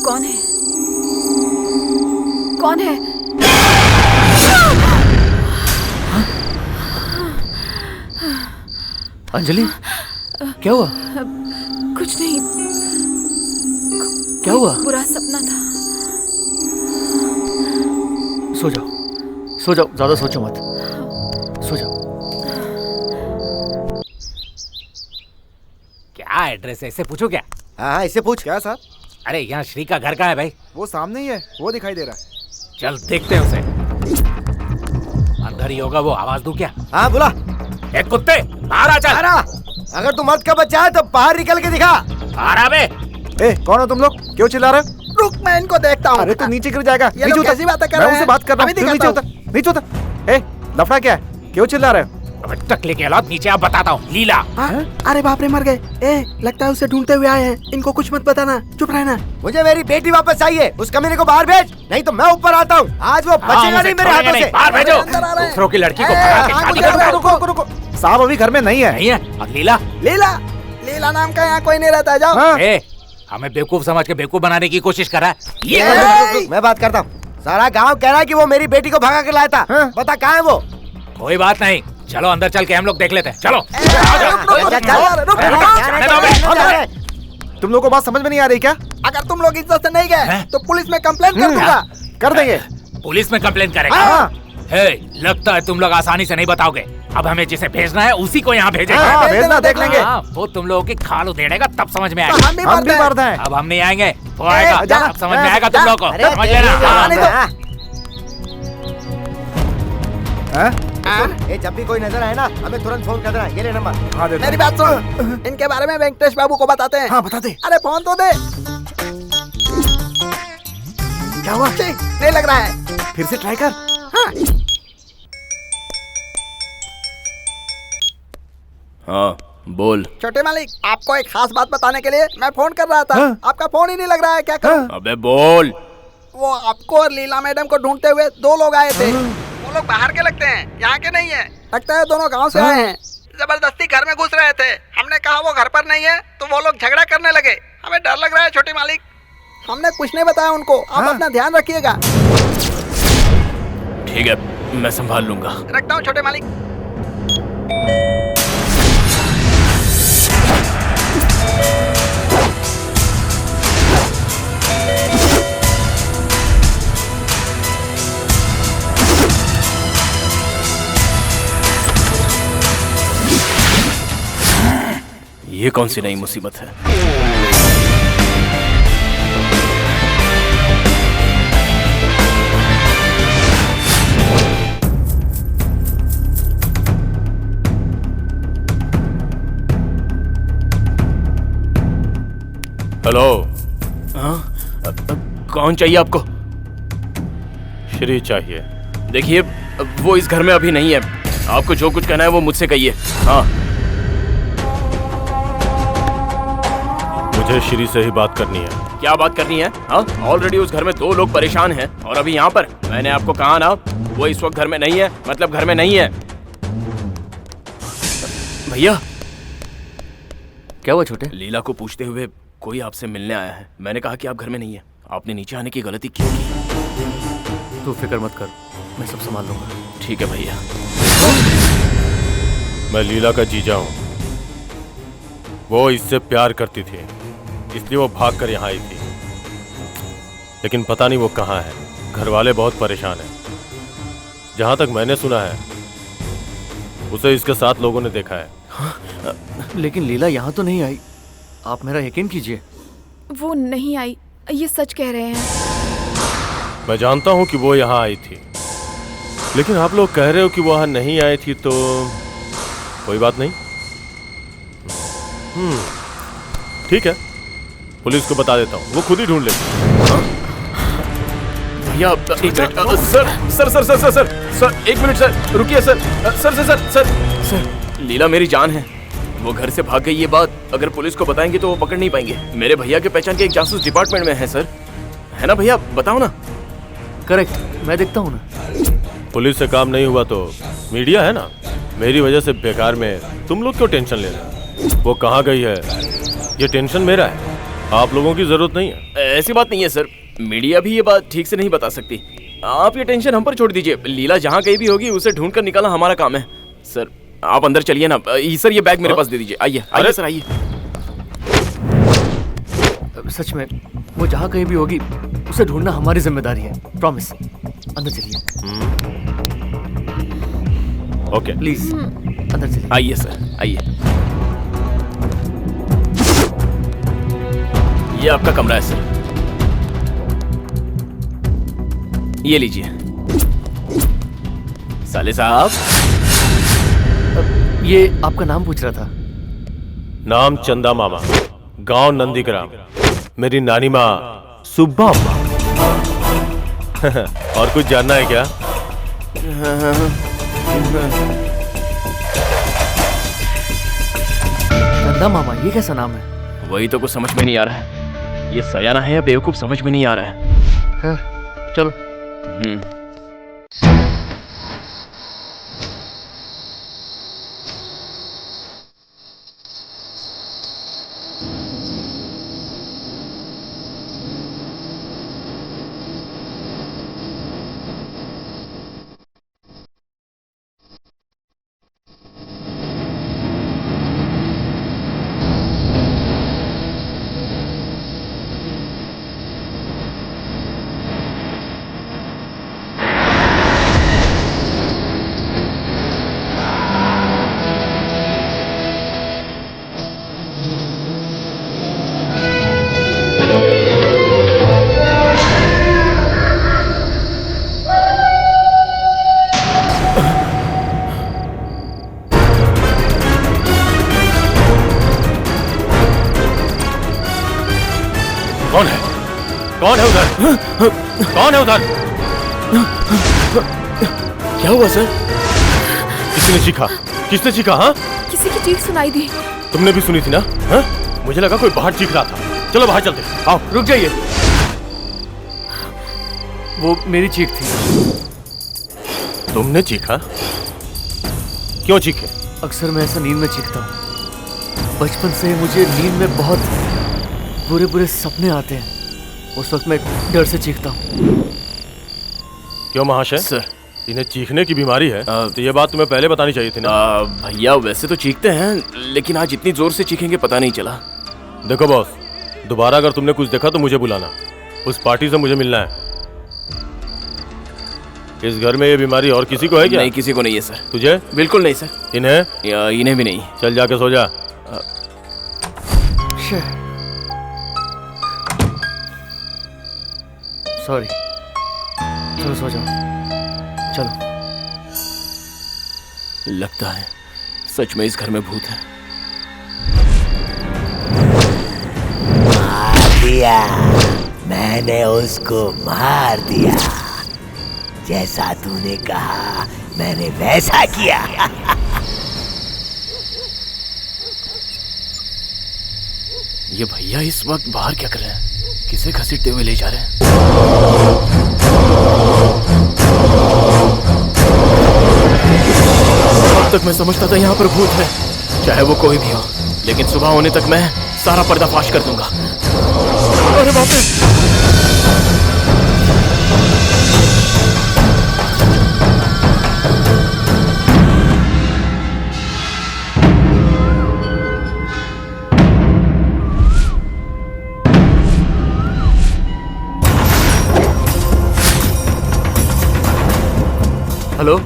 कौन है? कौन है? अंजलि क्या हुआ? कुछ नहीं। क्या हुआ? बुरा सपना था। सो जाओ, सो जाओ, ज्यादा सोचो मत, सो जाओ। क्या एड्रेस है, इससे पूछो क्या? हाँ इससे पूछ। क्या सर? अरे यहाँ श्री का घर कहाँ है भाई? वो सामने ही है, वो दिखाई दे रहा है। चल देखते हैं उसे। अंदर ही होगा वो, आवाज दूं क्या? हाँ बुला। ए कुत्ते, बाहर आ चल। अगर तू मर्द का बच्चा है तो बाहर निकल के दिखा। बाहर आ बे। ए कौन हो तुम लोग? क्यों चिल्ला रहे हो? रुक, मैं इनको देखता हूँ। अरे तू नीचे गिर जाएगा। ये लोग कैसी बातें कर रहे हैं? मैं उनसे बात कर रहा हूँ। अभी नीचे दिखाता उतर, नीचे उतर। ए लफड़ा क्या है? क्यों चिल्ला रहे हो? टकले के औलाद, नीचे आप बताता हूँ। लीला। हाँ? अरे बाप रे, मर गए। ए लगता है उसे ढूंढते हुए आए हैं। इनको कुछ मत बताना, चुप रहना। मुझे मेरी बेटी वापस चाहिए। उस कमीने को बाहर भेज, नहीं तो मैं ऊपर आता हूँ। आज वो बचेगा नहीं मेरे हाथों से। बाहर भेजो। दूसरों की लड़की को भगा के शादी करो। रुको रुको, साहब अभी घर में नहीं है। नहीं है? और लीला? लीला? लीला नाम का यहाँ कोई नहीं रहता है, जाओ। ए, हमें बेवकूफ समझ के बेवकूफ बनाने की कोशिश कर रहा है। मैं बात करता हूँ। सारा गांव कह रहा है कि वो मेरी बेटी को भगा कर लाया था। बता कहाँ है वो? कोई बात नहीं, चलो अंदर चल के हम लोग देख लेते हैं। चलो। तुम लोगों को बात समझ में नहीं आ रही क्या? अगर तुम लोग इज्जत से नहीं गए तो पुलिस में कंप्लेंट कर दूंगा। कर देंगे। पुलिस में कंप्लेंट करेंगे? हे, लगता है तुम लोग आसानी से नहीं बताओगे। अब हमें जिसे भेजना है उसी को यहाँ भेजेगा। भेजना देख लेंगे। वो तुम लोगों की खाल उधेड़ेगा तब समझ में आएगा। हम भी मरते हैं। अब हम नहीं आएंगे, वो आएगा, तब समझ में आएगा तुम लोगों को। समझ लेना। जब भी कोई नजर आए ना, हमें तुरंत फोन कर देना। ये ले नंबर। मेरी बात सुन, इनके बारे में वेंकटेश बाबू को बताते हैं। हाँ बता दे। अरे फोन तो दे। क्या हुआ? नहीं लग रहा है। फिर से ट्राई कर। हाँ बोल। छोटे मालिक, आपको एक खास बात बताने के लिए मैं फोन कर रहा था। आपका फोन ही नहीं लग रहा है, क्या करूं? अबे बोल। वो आपको और लीला मैडम को ढूंढते हुए 2 लोग आए थे। वो लोग बाहर के लगते हैं, यहाँ के नहीं है। लगता है दोनों गांव से आए हैं। जबरदस्ती घर में घुस रहे थे। हमने कहा वो घर पर नहीं है तो वो लोग झगड़ा करने लगे। हमें डर लग रहा है छोटे मालिक। हमने कुछ नहीं बताया उनको। आप अपना ध्यान रखिएगा। ठीक है, मैं संभाल लूंगा। रखता हूँ छोटे मालिक। ये कौन सी नई मुसीबत है? हेलो। कौन चाहिए आपको? श्री चाहिए। देखिए, वो इस घर में अभी नहीं है। आपको जो कुछ कहना है वो मुझसे कहिए। हाँ। मुझे श्री से ही बात करनी है। क्या बात करनी है? हाँ, ऑलरेडी उस घर में 2 लोग परेशान हैं और अभी यहाँ पर। मैंने आपको कहा ना, वो इस वक्त घर में नहीं है, मतलब घर में नहीं है। भैया, क्या हुआ छोटे? लीला को पूछते हुए कोई आपसे मिलने आया है। मैंने कहा कि आप घर में नहीं है। आपने नीचे आने की गलती क्यों की? तू फिक्र मत कर, मैं सब संभाल लूंगा। ठीक है भैया। मैं लीला का जीजा हूँ। वो इससे प्यार करती थी, इसलिए वो भाग कर यहाँ आई थी। लेकिन पता नहीं वो कहाँ है। घर वाले बहुत परेशान हैं। जहां तक मैंने सुना है उसे इसके साथ लोगों ने देखा है। लेकिन लीला यहाँ तो नहीं आई, आप मेरा यकीन कीजिए। वो नहीं आई, ये सच कह रहे हैं। मैं जानता हूं कि वो यहाँ आई थी, लेकिन आप लोग कह रहे हो कि वो यहाँ नहीं आई थी, तो कोई बात नहीं। ठीक है, पुलिस को बता देता हूँ, वो खुद ही ढूंढ लेगी। भैया एक मिनट, सर एक मिनट सर, रुकिए सर, लीला मेरी जान है, वो घर से भाग गई। ये बात अगर पुलिस को बताएंगे तो वो पकड़ नहीं पाएंगे। मेरे भैया के पहचान के एक जासूस डिपार्टमेंट में है सर, है ना भैया? बताओ ना। करेक्ट, मैं देखता हूँ ना। पुलिस से काम नहीं हुआ तो मीडिया है ना, मेरी वजह से बेकार में तुम लोग क्यों टेंशन ले रहे हो? वो कहाँ गई है ये टेंशन मेरा है, आप लोगों की जरूरत नहीं है। ऐसी बात नहीं है सर, मीडिया भी ये बात ठीक से नहीं बता सकती। आप ये टेंशन हम पर छोड़ दीजिए, लीला जहाँ कहीं भी होगी उसे ढूंढ कर निकालना हमारा काम है। सर आप अंदर चलिए ना। सर ये बैग मेरे पास दे दीजिए। आइए सर, आइए। सच में वो जहाँ कहीं भी होगी उसे ढूंढना हमारी जिम्मेदारी है, प्रॉमिस। अंदर चलिए। ओके प्लीज अंदर चलिए। आइए सर, आइए। ये आपका कमरा है सर, ये लीजिए। साले साहब, ये आपका नाम पूछ रहा था। नाम चंदा मामा, गांव नंदीग्राम, मेरी नानी माँ सुब्बा अम्मा। और कुछ जानना है क्या? चंदा मामा, ये कैसा नाम है? वही तो कुछ समझ में नहीं आ रहा है, ये सयाना है या बेवकूफ समझ में नहीं आ रहा है। चलो। कौन है? कौन है उधर? कौन है उधर? क्या हुआ सर? किसने चीखा? किसने चीखा? हाँ, किसी की चीख सुनाई दी। तुमने भी सुनी थी ना? हाँ? मुझे लगा कोई बाहर चीख रहा था। चलो बाहर चलते। आओ। रुक जाइए, वो मेरी चीख थी। तुमने चीखा? क्यों चीखे? अक्सर मैं ऐसा नींद में चीखता हूँ। बचपन से मुझे नींद में बहुत बुरे बुरे सपने आते हैं, उस वक्त मैं डर से चीखता हूँ। क्यों महाशय? सर, इन्हें चीखने की बीमारी है, तो ये बात तुम्हें पहले बतानी चाहिए थी ना। भैया वैसे तो चीखते हैं, लेकिन आज इतनी जोर से चीखेंगे पता नहीं चला। देखो बॉस, दोबारा अगर तुमने कुछ देखा तो मुझे बुलाना, उस पार्टी से मुझे मिलना है। इस घर में ये बीमारी और किसी को है क्या? नहीं, किसी को नहीं है सर। तुझे? बिल्कुल नहीं सर। इन्हें? इन्हें भी नहीं। चल जाके सो जा। सॉरी, चलो सो जाओ। चलो। लगता है सच में इस घर में भूत है। मार दिया, मैंने उसको मार दिया। जैसा तूने कहा मैंने वैसा किया। ये भैया इस वक्त बाहर क्या कर रहे हैं? किसे घसीटते हुए ले जा रहे हैं? अब तक मैं समझता था यहाँ पर भूत है, चाहे वो कोई भी हो, लेकिन सुबह होने तक मैं सारा पर्दाफाश कर दूंगा। अरे बाप रे! हेलो?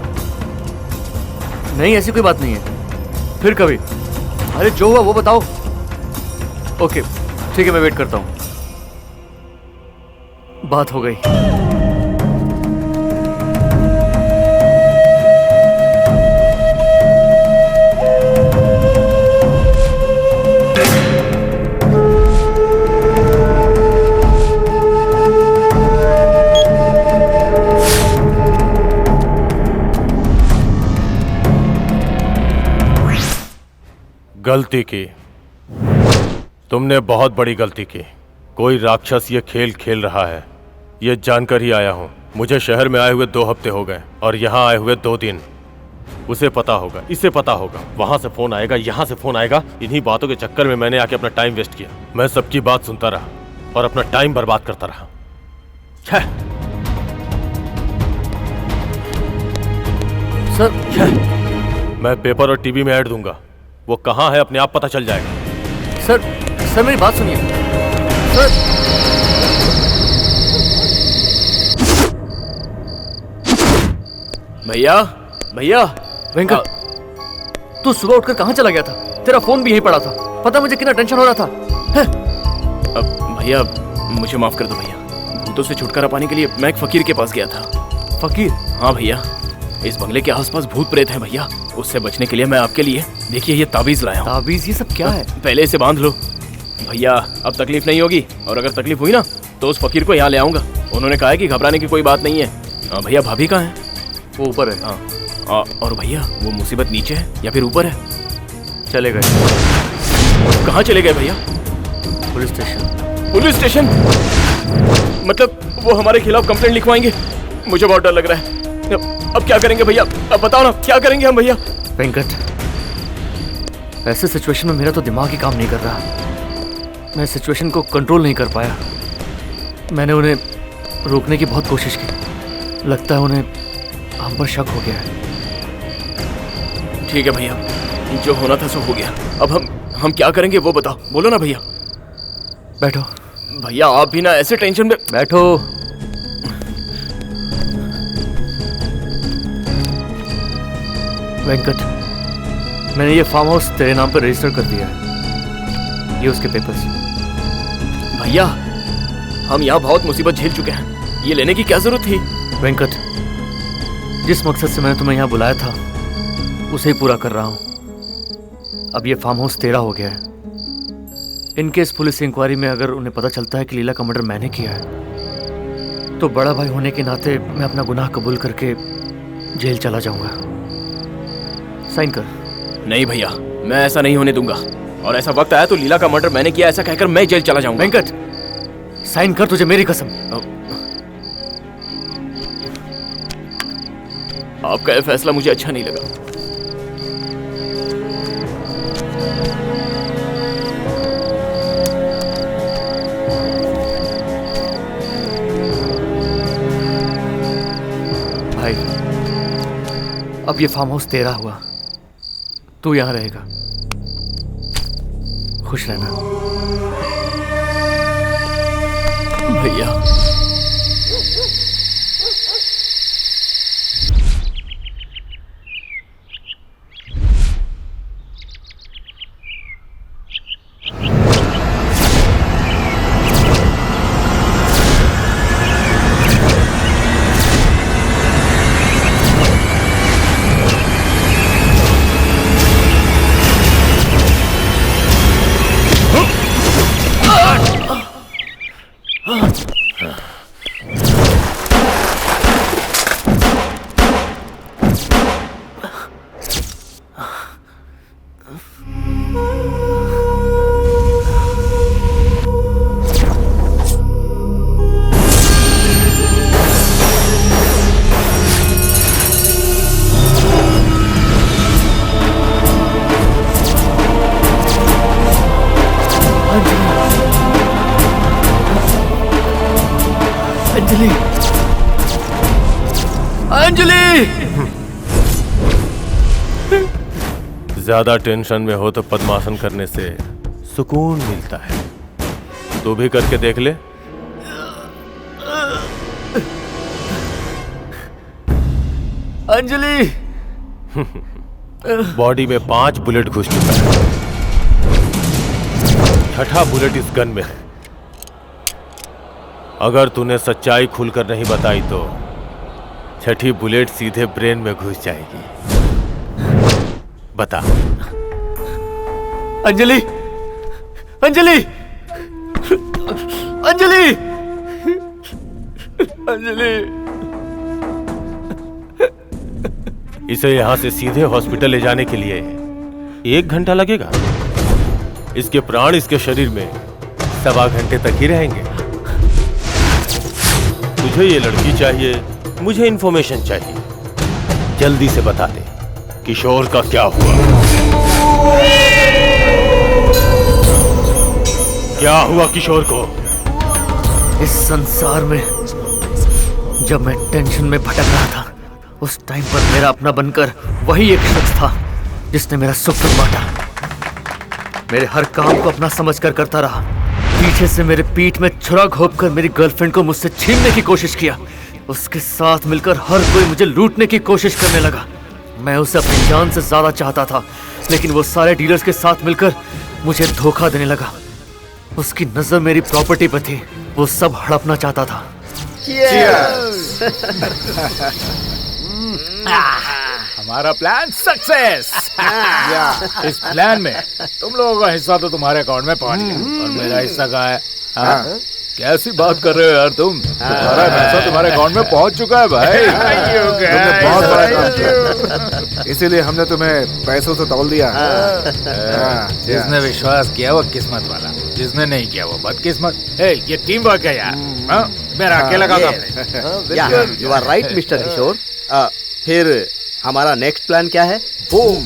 नहीं, ऐसी कोई बात नहीं है। फिर कभी? अरे जो हुआ वो बताओ। ओके ठीक है, मैं वेट करता हूँ। बात हो गई। गलती की, तुमने बहुत बड़ी गलती की। कोई राक्षस ये खेल खेल रहा है, ये जानकर ही आया हूँ। मुझे शहर में आए हुए 2 हफ्ते हो गए और यहाँ आए हुए 2 दिन। उसे पता होगा, इसे पता होगा, वहां से फोन आएगा, यहाँ से फोन आएगा। इन्हीं बातों के चक्कर में मैंने आके अपना टाइम वेस्ट किया। मैं सबकी बात सुनता रहा और अपना टाइम बर्बाद करता रहा। सर, मैं पेपर और टीवी में ऐड दूंगा, वो कहाँ है अपने आप पता चल जाएगा। सर मेरी बात सुनिए। सर भैया वेंकट, तू सुबह उठकर कहाँ चला गया था? तेरा फोन भी यहीं पड़ा था। पता मुझे कितना टेंशन हो रहा था। भैया मुझे माफ कर दो भैया। भूतों से छुटकारा पाने के लिए मैं एक फकीर के पास गया था। फकीर? हाँ भैया, इस बंगले के आसपास भूत प्रेत हैं भैया। उससे बचने के लिए मैं आपके लिए, देखिए, ये ताबीज लाया हूँ। ताबीज? ये सब क्या है? पहले इसे बांध लो भैया, अब तकलीफ नहीं होगी। और अगर तकलीफ हुई ना तो उस फकीर को यहाँ ले आऊंगा। उन्होंने कहा है कि घबराने की कोई बात नहीं है। भैया भाभी कहाँ है? वो ऊपर है। हाँ, और भैया वो मुसीबत नीचे है या फिर ऊपर है? चले गए। कहाँ चले गए भैया? Police station. Police station? मतलब वो हमारे खिलाफ कंप्लेंट लिखवाएंगे? मुझे बहुत डर लग रहा है। अब क्या करेंगे भैया? अब बताओ ना, क्या करेंगे हम भैया? वेंकट, ऐसे सिचुएशन में मेरा तो दिमाग ही काम नहीं कर रहा। मैं सिचुएशन को कंट्रोल नहीं कर पाया। मैंने उन्हें रोकने की बहुत कोशिश की। लगता है उन्हें हम पर शक हो गया है। ठीक है भैया, जो होना था सो हो गया। अब हम क्या करेंगे वो बताओ, बोलो ना भैया। बैठो। भैया आप भी ना ऐसे टेंशन में। बैठो। वेंकट, मैंने ये फार्म हाउस तेरे नाम पर रजिस्टर कर दिया है। ये उसके पेपर्स। भैया हम यहाँ बहुत मुसीबत झेल चुके हैं, ये लेने की क्या जरूरत थी? वेंकट, जिस मकसद से मैंने तुम्हें यहाँ बुलाया था उसे ही पूरा कर रहा हूँ। अब ये फार्म हाउस तेरा हो गया है। इनकेस पुलिस इंक्वायरी में अगर उन्हें पता चलता है कि लीला का मर्डर मैंने किया है तो बड़ा भाई होने के नाते मैं अपना गुनाह कबूल करके जेल चला जाऊंगा। साइन कर। नहीं भैया, मैं ऐसा नहीं होने दूंगा। और ऐसा वक्त आया तो लीला का मर्डर मैंने किया ऐसा कहकर मैं जेल चला जाऊंगा। वेंकट, साइन कर, तुझे मेरी कसम। आपका यह फैसला मुझे अच्छा नहीं लगा। भाई, अब ये फार्म हाउस तेरा हुआ। तू यहां रहेगा। खुश रहना भैया। अंजलि, अंजलि! ज्यादा टेंशन में हो तो पद्मासन करने से सुकून मिलता है। तू भी करके देख ले। अंजलि। बॉडी में 5 बुलेट घुस चुका है, 6ठा बुलेट इस गन में है। अगर तूने सच्चाई खुलकर नहीं बताई तो 6ठी बुलेट सीधे ब्रेन में घुस जाएगी। बता। अंजलि, अंजलि, अंजलि, अंजलि। इसे यहां से सीधे हॉस्पिटल ले जाने के लिए 1 घंटा लगेगा। इसके प्राण इसके शरीर में 1.25 घंटे तक ही रहेंगे। तुझे ये लड़की चाहिए, मुझे इंफॉर्मेशन चाहिए। जल्दी से बता दे किशोर का क्या हुआ। क्या हुआ किशोर को? इस संसार में जब मैं टेंशन में भटक रहा था, उस टाइम पर मेरा अपना बनकर वही एक शख्स था जिसने मेरा सुख दुख बांटा। मेरे हर काम को अपना समझकर करता रहा। पीछे से मेरे पीठ में छुरा घोंपकर मेरी गर्लफ्रेंड को मुझसे छीनने की कोशिश किया। उसके साथ मिलकर हर कोई मुझे लूटने की कोशिश करने लगा। मैं उसे अपनी जान से ज्यादा चाहता था, लेकिन वो सारे डीलर्स के साथ मिलकर मुझे धोखा देने लगा। उसकी नजर मेरी प्रॉपर्टी पर थी, वो सब हड़पना चाहता था। हमारा प्लान सक्सेस। इस प्लान में तुम लोगों का हिस्सा तो तुम्हारे अकाउंट में पहुंच गया, और मेरा हिस्सा कहाँ है? हाँ? कैसी बात कर रहे हो यार तुम? तुम्हारा पैसा तुम्हारे अकाउंट में पहुंच चुका है भाई। तुमने बहुत बड़ा काम किया, इसीलिए हमने तुम्हें पैसों से तौल दिया। जिसने विश्वास किया वो किस्मत वाला, जिसने नहीं किया वो बदकिस्मत। ये टीम वर्क है यार, मेरा अकेला का काम नहीं। यू आर राइट मिस्टर किशोर। फिर हमारा नेक्स्ट प्लान क्या है? बूम,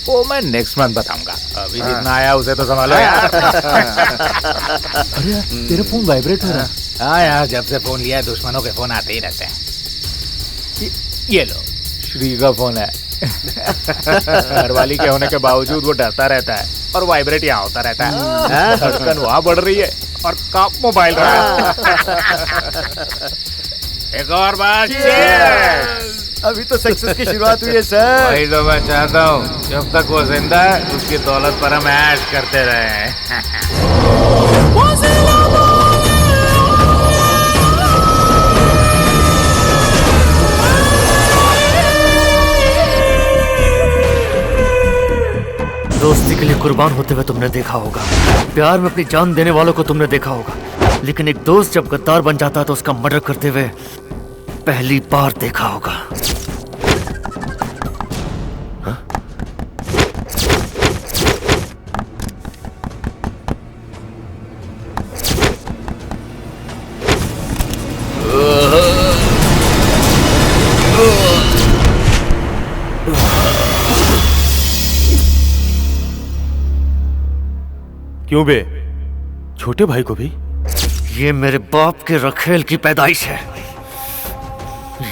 वो मैं नेक्स्ट मंथ बताऊंगा। अभी जितना आया उसे तो संभालो यार। अरे यार, तेरा फोन वाइब्रेट हो रहा है। हाँ यार, जब से फोन लिया दुश्मनों के फोन आते ही रहते हैं। ये लो, श्री का फोन है। घरवाली के होने के बावजूद वो डरता रहता है और वाइब्रेट यहाँ होता रहता है। धड़कन वहाँ बढ़ रही है और काम मोबाइल रहा है। एक और बार। अभी तो सक्सेस की शुरुआत हुई है सर। वही तो मैं चाहता हूँ, जब तक वो जिंदा है उसकी दौलत पर हम ऐश करते रहे। दोस्ती के लिए कुर्बान होते हुए तुमने देखा होगा, प्यार में अपनी जान देने वालों को तुमने देखा होगा, लेकिन एक दोस्त जब गद्दार बन जाता है तो उसका मर्डर करते हुए पहली बार देखा होगा। क्यों बे? छोटे भाई को भी? ये मेरे बाप के रखेल की पैदाइश है।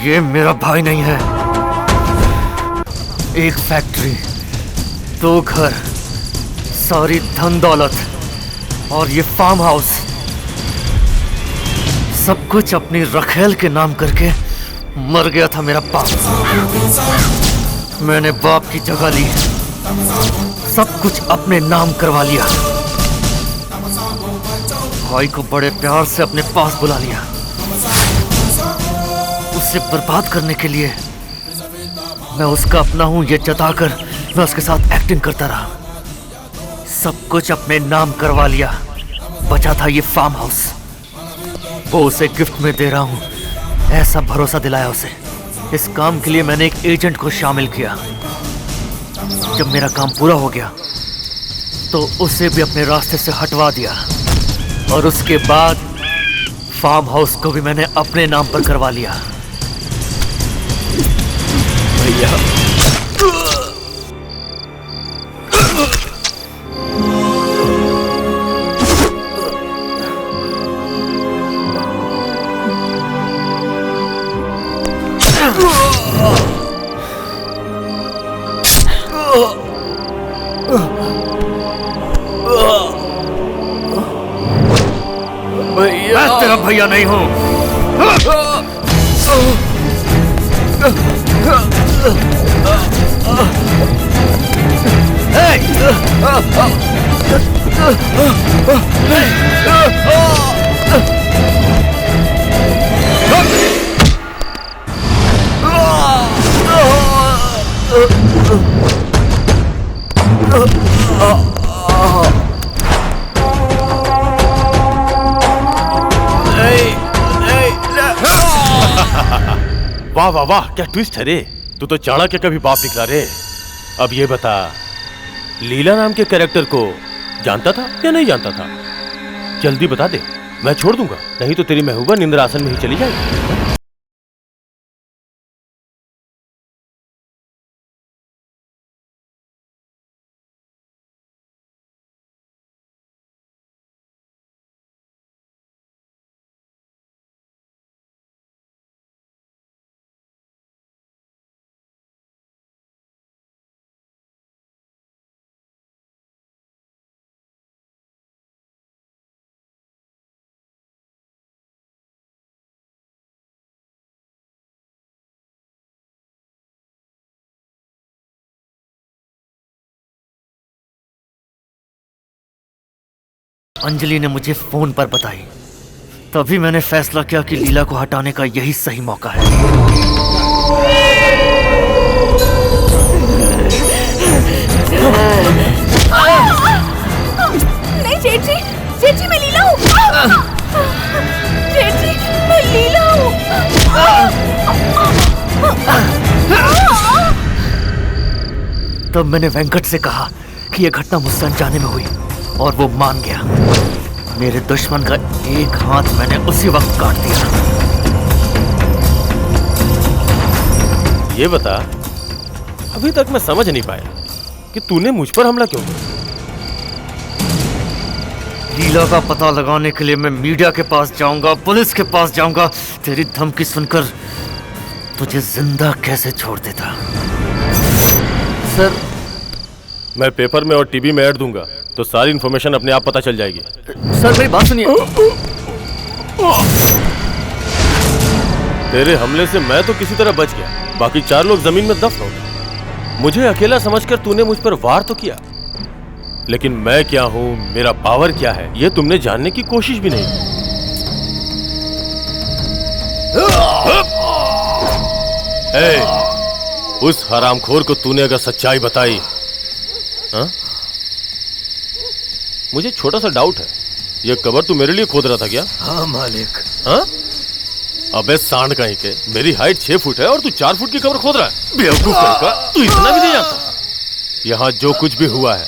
ये मेरा भाई नहीं है। एक फैक्ट्री, 2 घर, सारी धन दौलत और ये फार्म हाउस, सब कुछ अपनी रखेल के नाम करके मर गया था मेरा बाप। मैंने बाप की जगह ली, सब कुछ अपने नाम करवा लिया। भाई को बड़े प्यार से अपने पास बुला लिया। उसे बर्बाद करने के लिए मैं उसका अपना हूं ये जताकर मैं उसके साथ एक्टिंग करता रहा। सब कुछ अपने नाम करवा लिया, बचा था ये फार्म हाउस, वो उसे गिफ्ट में दे रहा हूं, ऐसा भरोसा दिलाया उसे। इस काम के लिए मैंने एक एजेंट को शामिल किया। जब मेरा काम पूरा हो गया तो उसे भी अपने रास्ते से हटवा दिया, और उसके बाद फार्म हाउस को भी मैंने अपने नाम पर करवा लिया। भैया, मैं तेरा भैया नहीं हूं। वाह वाह वाह, क्या ट्विस्ट है रे। तू तो चाणक्य का भी बाप निकला रे। अब ये बता, लीला नाम के कैरेक्टर को जानता था या नहीं जानता था? जल्दी बता दे, मैं छोड़ दूंगा, नहीं तो तेरी महबूबा निंद्रासन में ही चली जाएगी। अंजलि ने मुझे फोन पर बताई, तभी मैंने फैसला किया कि लीला को हटाने का यही सही मौका है। नहीं जेठ जी, जेठ जी मैं लीला हूँ। जेठ जी मैं लीला हूँ। तब मैंने वेंकट से कहा कि यह घटना मुझसे अनजाने में हुई और वो मान गया। मेरे दुश्मन का एक हाथ मैंने उसी वक्त काट दिया। ये बता, अभी तक मैं समझ नहीं पाया कि तूने मुझ पर हमला क्यों किया। लीला का पता लगाने के लिए मैं मीडिया के पास जाऊंगा, पुलिस के पास जाऊंगा। तेरी धमकी सुनकर तुझे जिंदा कैसे छोड़ देता। सर, मैं पेपर में और टीवी में ऐड दूंगा तो सारी इन्फॉर्मेशन अपने आप पता चल जाएगी। सर मेरी बात सुनिए। तेरे हमले से मैं तो किसी तरह बच गया, बाकी 4 लोग जमीन में दफन हो गए। मुझे अकेला समझकर तूने मुझ पर वार तो किया, लेकिन मैं क्या हूं, मेरा पावर क्या है, ये तुमने जानने की कोशिश भी नहीं की। उस हरामखोर को तूने अगर सच्चाई बताई, हाँ? मुझे छोटा सा डाउट है, ये कबर तू मेरे लिए खोद रहा था क्या? हाँ मालिक। हाँ? अबे सांड कहीं के, मेरी हाइट 6 फुट है और तू 4 फुट की कबर खोद रहा है। बेवकूफ लड़का, तू इतना भी नहीं जानता। यहाँ जो कुछ भी हुआ है,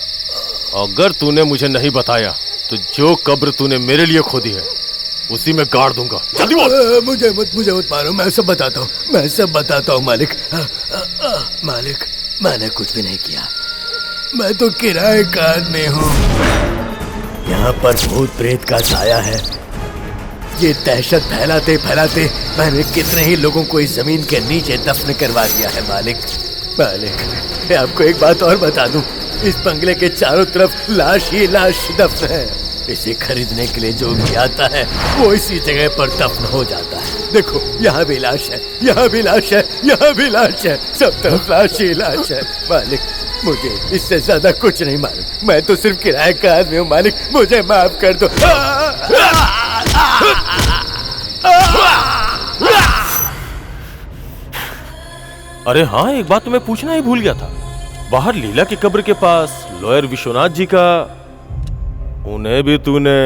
अगर तूने मुझे नहीं बताया तो जो कब्र तूने मेरे लिए खोदी है उसी में गाड़ दूंगा। जल्दी बोल। मुझे मत मारो, मैं सब बताता हूँ मालिक। मालिक, मैंने कुछ भी नहीं किया, मैं तो किराए का आदमी हूँ। यहाँ पर भूत प्रेत का साया है। ये दहशत फैलाते फैलाते मैंने कितने ही लोगों को इस जमीन के नीचे दफन करवा दिया है मालिक। मैं आपको एक बात और बता दूं, इस बंगले के चारों तरफ लाश ही लाश दफन है। इसे खरीदने के लिए जो भी आता है वो इसी जगह पर दफन हो जाता है। देखो, यहाँ भी लाश है, यहाँ भी लाश है, यहाँ भी लाश है, सब तरफ लाश ही लाश है। मालिक, मुझे इससे ज्यादा कुछ नहीं मालूम, मैं तो सिर्फ किराए का आदमी हूँ मालिक, मुझे माफ कर दो। अरे हाँ, एक बात तो मैं पूछना ही भूल गया था। बाहर लीला की कब्र के पास लॉयर विश्वनाथ जी का, उन्हें भी तूने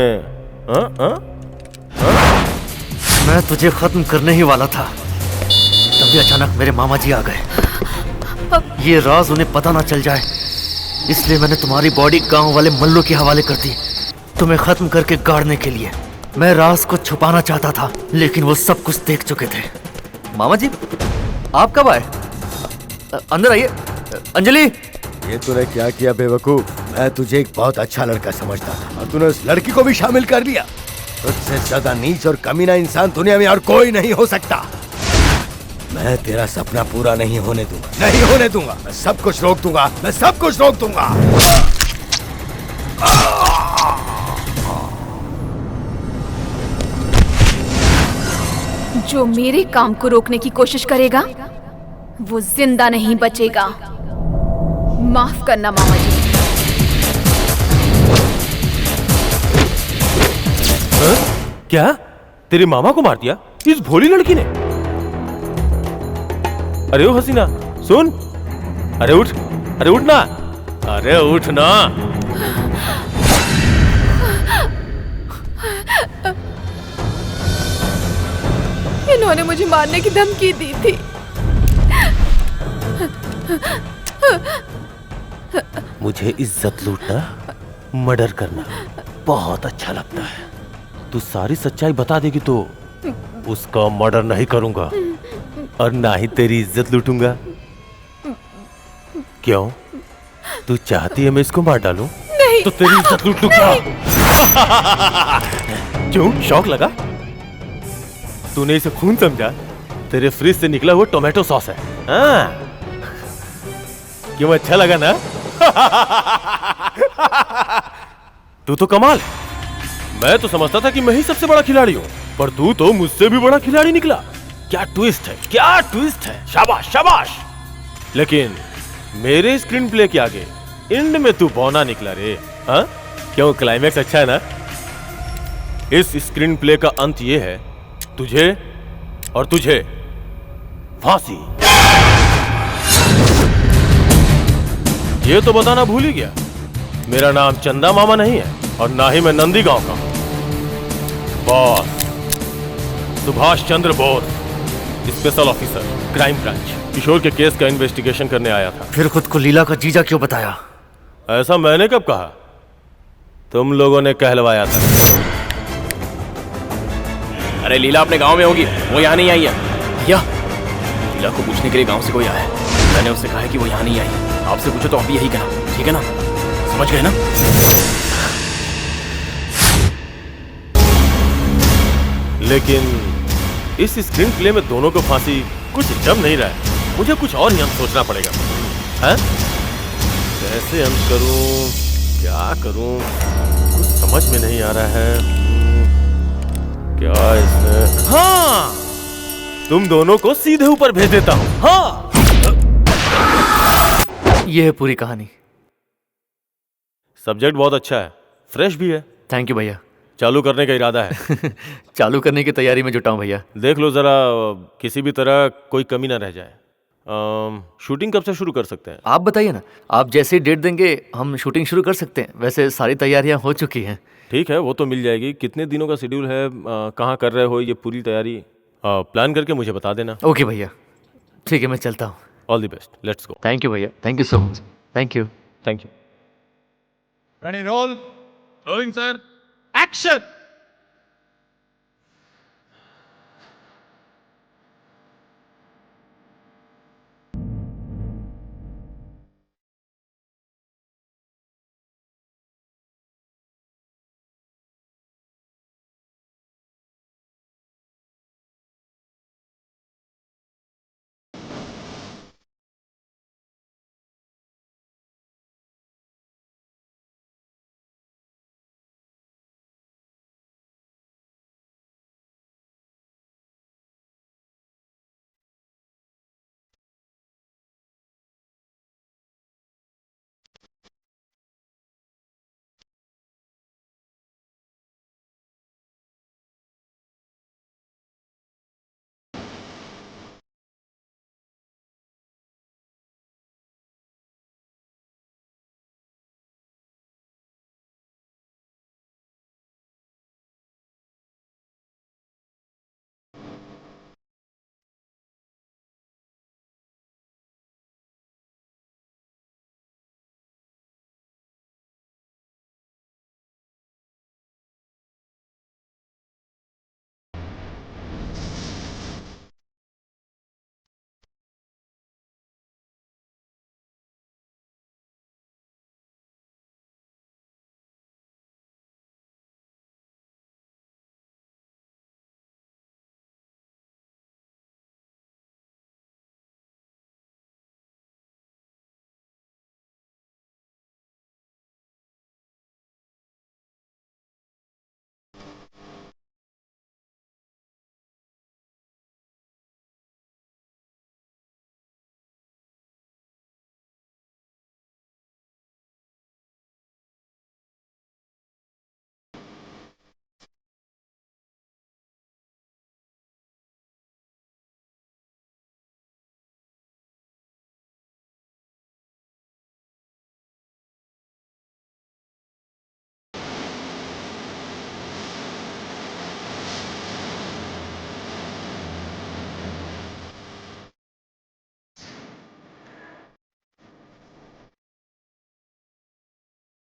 मैं तुझे खत्म करने ही वाला था, तभी अचानक मेरे मामा जी आ गए। ये राज उन्हें पता ना चल जाए, इसलिए मैंने तुम्हारी बॉडी गांव वाले मल्लों के हवाले कर दी, तुम्हें खत्म करके गाड़ने के लिए। मैं राज को छुपाना चाहता था, लेकिन वो सब कुछ देख चुके थे। मामा जी, आप कब आए? अंदर आइए। अंजलि, ये तूने क्या किया बेवकूफ? मैं तुझे एक बहुत अच्छा लड़का समझता था और तूने उस लड़की को भी शामिल कर लिया। तुझसे ज्यादा नीच और कमीना इंसान दुनिया में और कोई नहीं हो सकता। मैं तेरा सपना पूरा नहीं होने दूंगा, नहीं होने दूंगा। मैं सब कुछ रोक दूंगा, मैं सब कुछ रोक दूंगा। जो मेरे काम को रोकने की कोशिश करेगा वो जिंदा नहीं बचेगा। माफ करना मामा जी। क्या तेरे मामा को मार दिया इस भोली लड़की ने? अरे ओ हसीना सुन, अरे उठ ना, अरे उठ ना। इन्होंने मुझे मारने की धमकी दी थी। मुझे इज्जत लूटना, मर्डर करना बहुत अच्छा लगता है। तू सारी सच्चाई बता देगी तो उसका मर्डर नहीं करूंगा और ना ही तेरी इज्जत लूटूंगा। क्यों? तू चाहती है मैं इसको मार डालूं? नहीं। तो तेरी इज्जत लूट लूं क्या? क्यों शौक लगा? तूने इसे खून समझा? तेरे फ्रिज से निकला हुआ टोमेटो सॉस है। हाँ। क्यों अच्छा लगा ना? तू तो कमाल है। मैं तो समझता था कि मैं ही सबसे बड़ा खिलाड़ी हूँ, पर तू तो मुझसे भी बड़ा खिलाड़ी निकला। क्या ट्विस्ट है, क्या ट्विस्ट है। शाबाश शाबाश। लेकिन मेरे स्क्रीन प्ले के आगे एंड में तू बौना निकला रे। हाँ? क्यों क्लाइमैक्स अच्छा है ना? इस स्क्रीन प्ले का अंत ये है, तुझे और तुझे फांसी। ये तो बताना भूल ही गया, मेरा नाम चंदा मामा नहीं है और ना ही मैं नंदी गांव का हूं। Boss Subhash Chandra Bose, special officer, crime branch, Kishore के केस का इन्वेस्टिगेशन करने आया था। फिर खुद को लीला का जीजा क्यों बताया? ऐसा मैंने कब कहा? तुम लोगों ने कहलवाया था। अरे लीला अपने गांव में होगी, वो यहाँ नहीं आई है। भैया लीला को पूछने के लिए गांव से कोई आया है। मैंने उससे कहा है कि वो यहाँ नहीं आई है। आपसे पूछो तो आप भी यही कहना, ठीक है ना? समझ गए ना? लेकिन इस स्क्रीन प्ले में दोनों को फांसी कुछ जम नहीं रहा है। मुझे कुछ और ही अंत सोचना पड़ेगा। हैं? कैसे अंत करूं, क्या करूं, कुछ समझ में नहीं आ रहा है। क्या इसमें? हाँ, तुम दोनों को सीधे ऊपर भेज देता हूं। हाँ, यह है पूरी कहानी। सब्जेक्ट बहुत अच्छा है, फ्रेश भी है। थैंक यू भैया। चालू करने का इरादा है? चालू करने की तैयारी में जुटा हूं भैया। देख लो जरा, किसी भी तरह कोई कमी ना रह जाए। शूटिंग कब से शुरू कर सकते हैं? आप बताइए ना, आप जैसे डेट देंगे हम शूटिंग शुरू कर सकते हैं। वैसे सारी तैयारियां हो चुकी हैं। ठीक है, वो तो मिल जाएगी। कितने दिनों का शेड्यूल है, कहाँ कर रहे हो ये पूरी तैयारी? प्लान करके मुझे बता देना। ओके भैया, ठीक है, मैं चलता हूँ। All the best, let's go. Thank you भैया, thank you so much. Thank you. Thank you. Ready, roll. Rolling, sir. Action!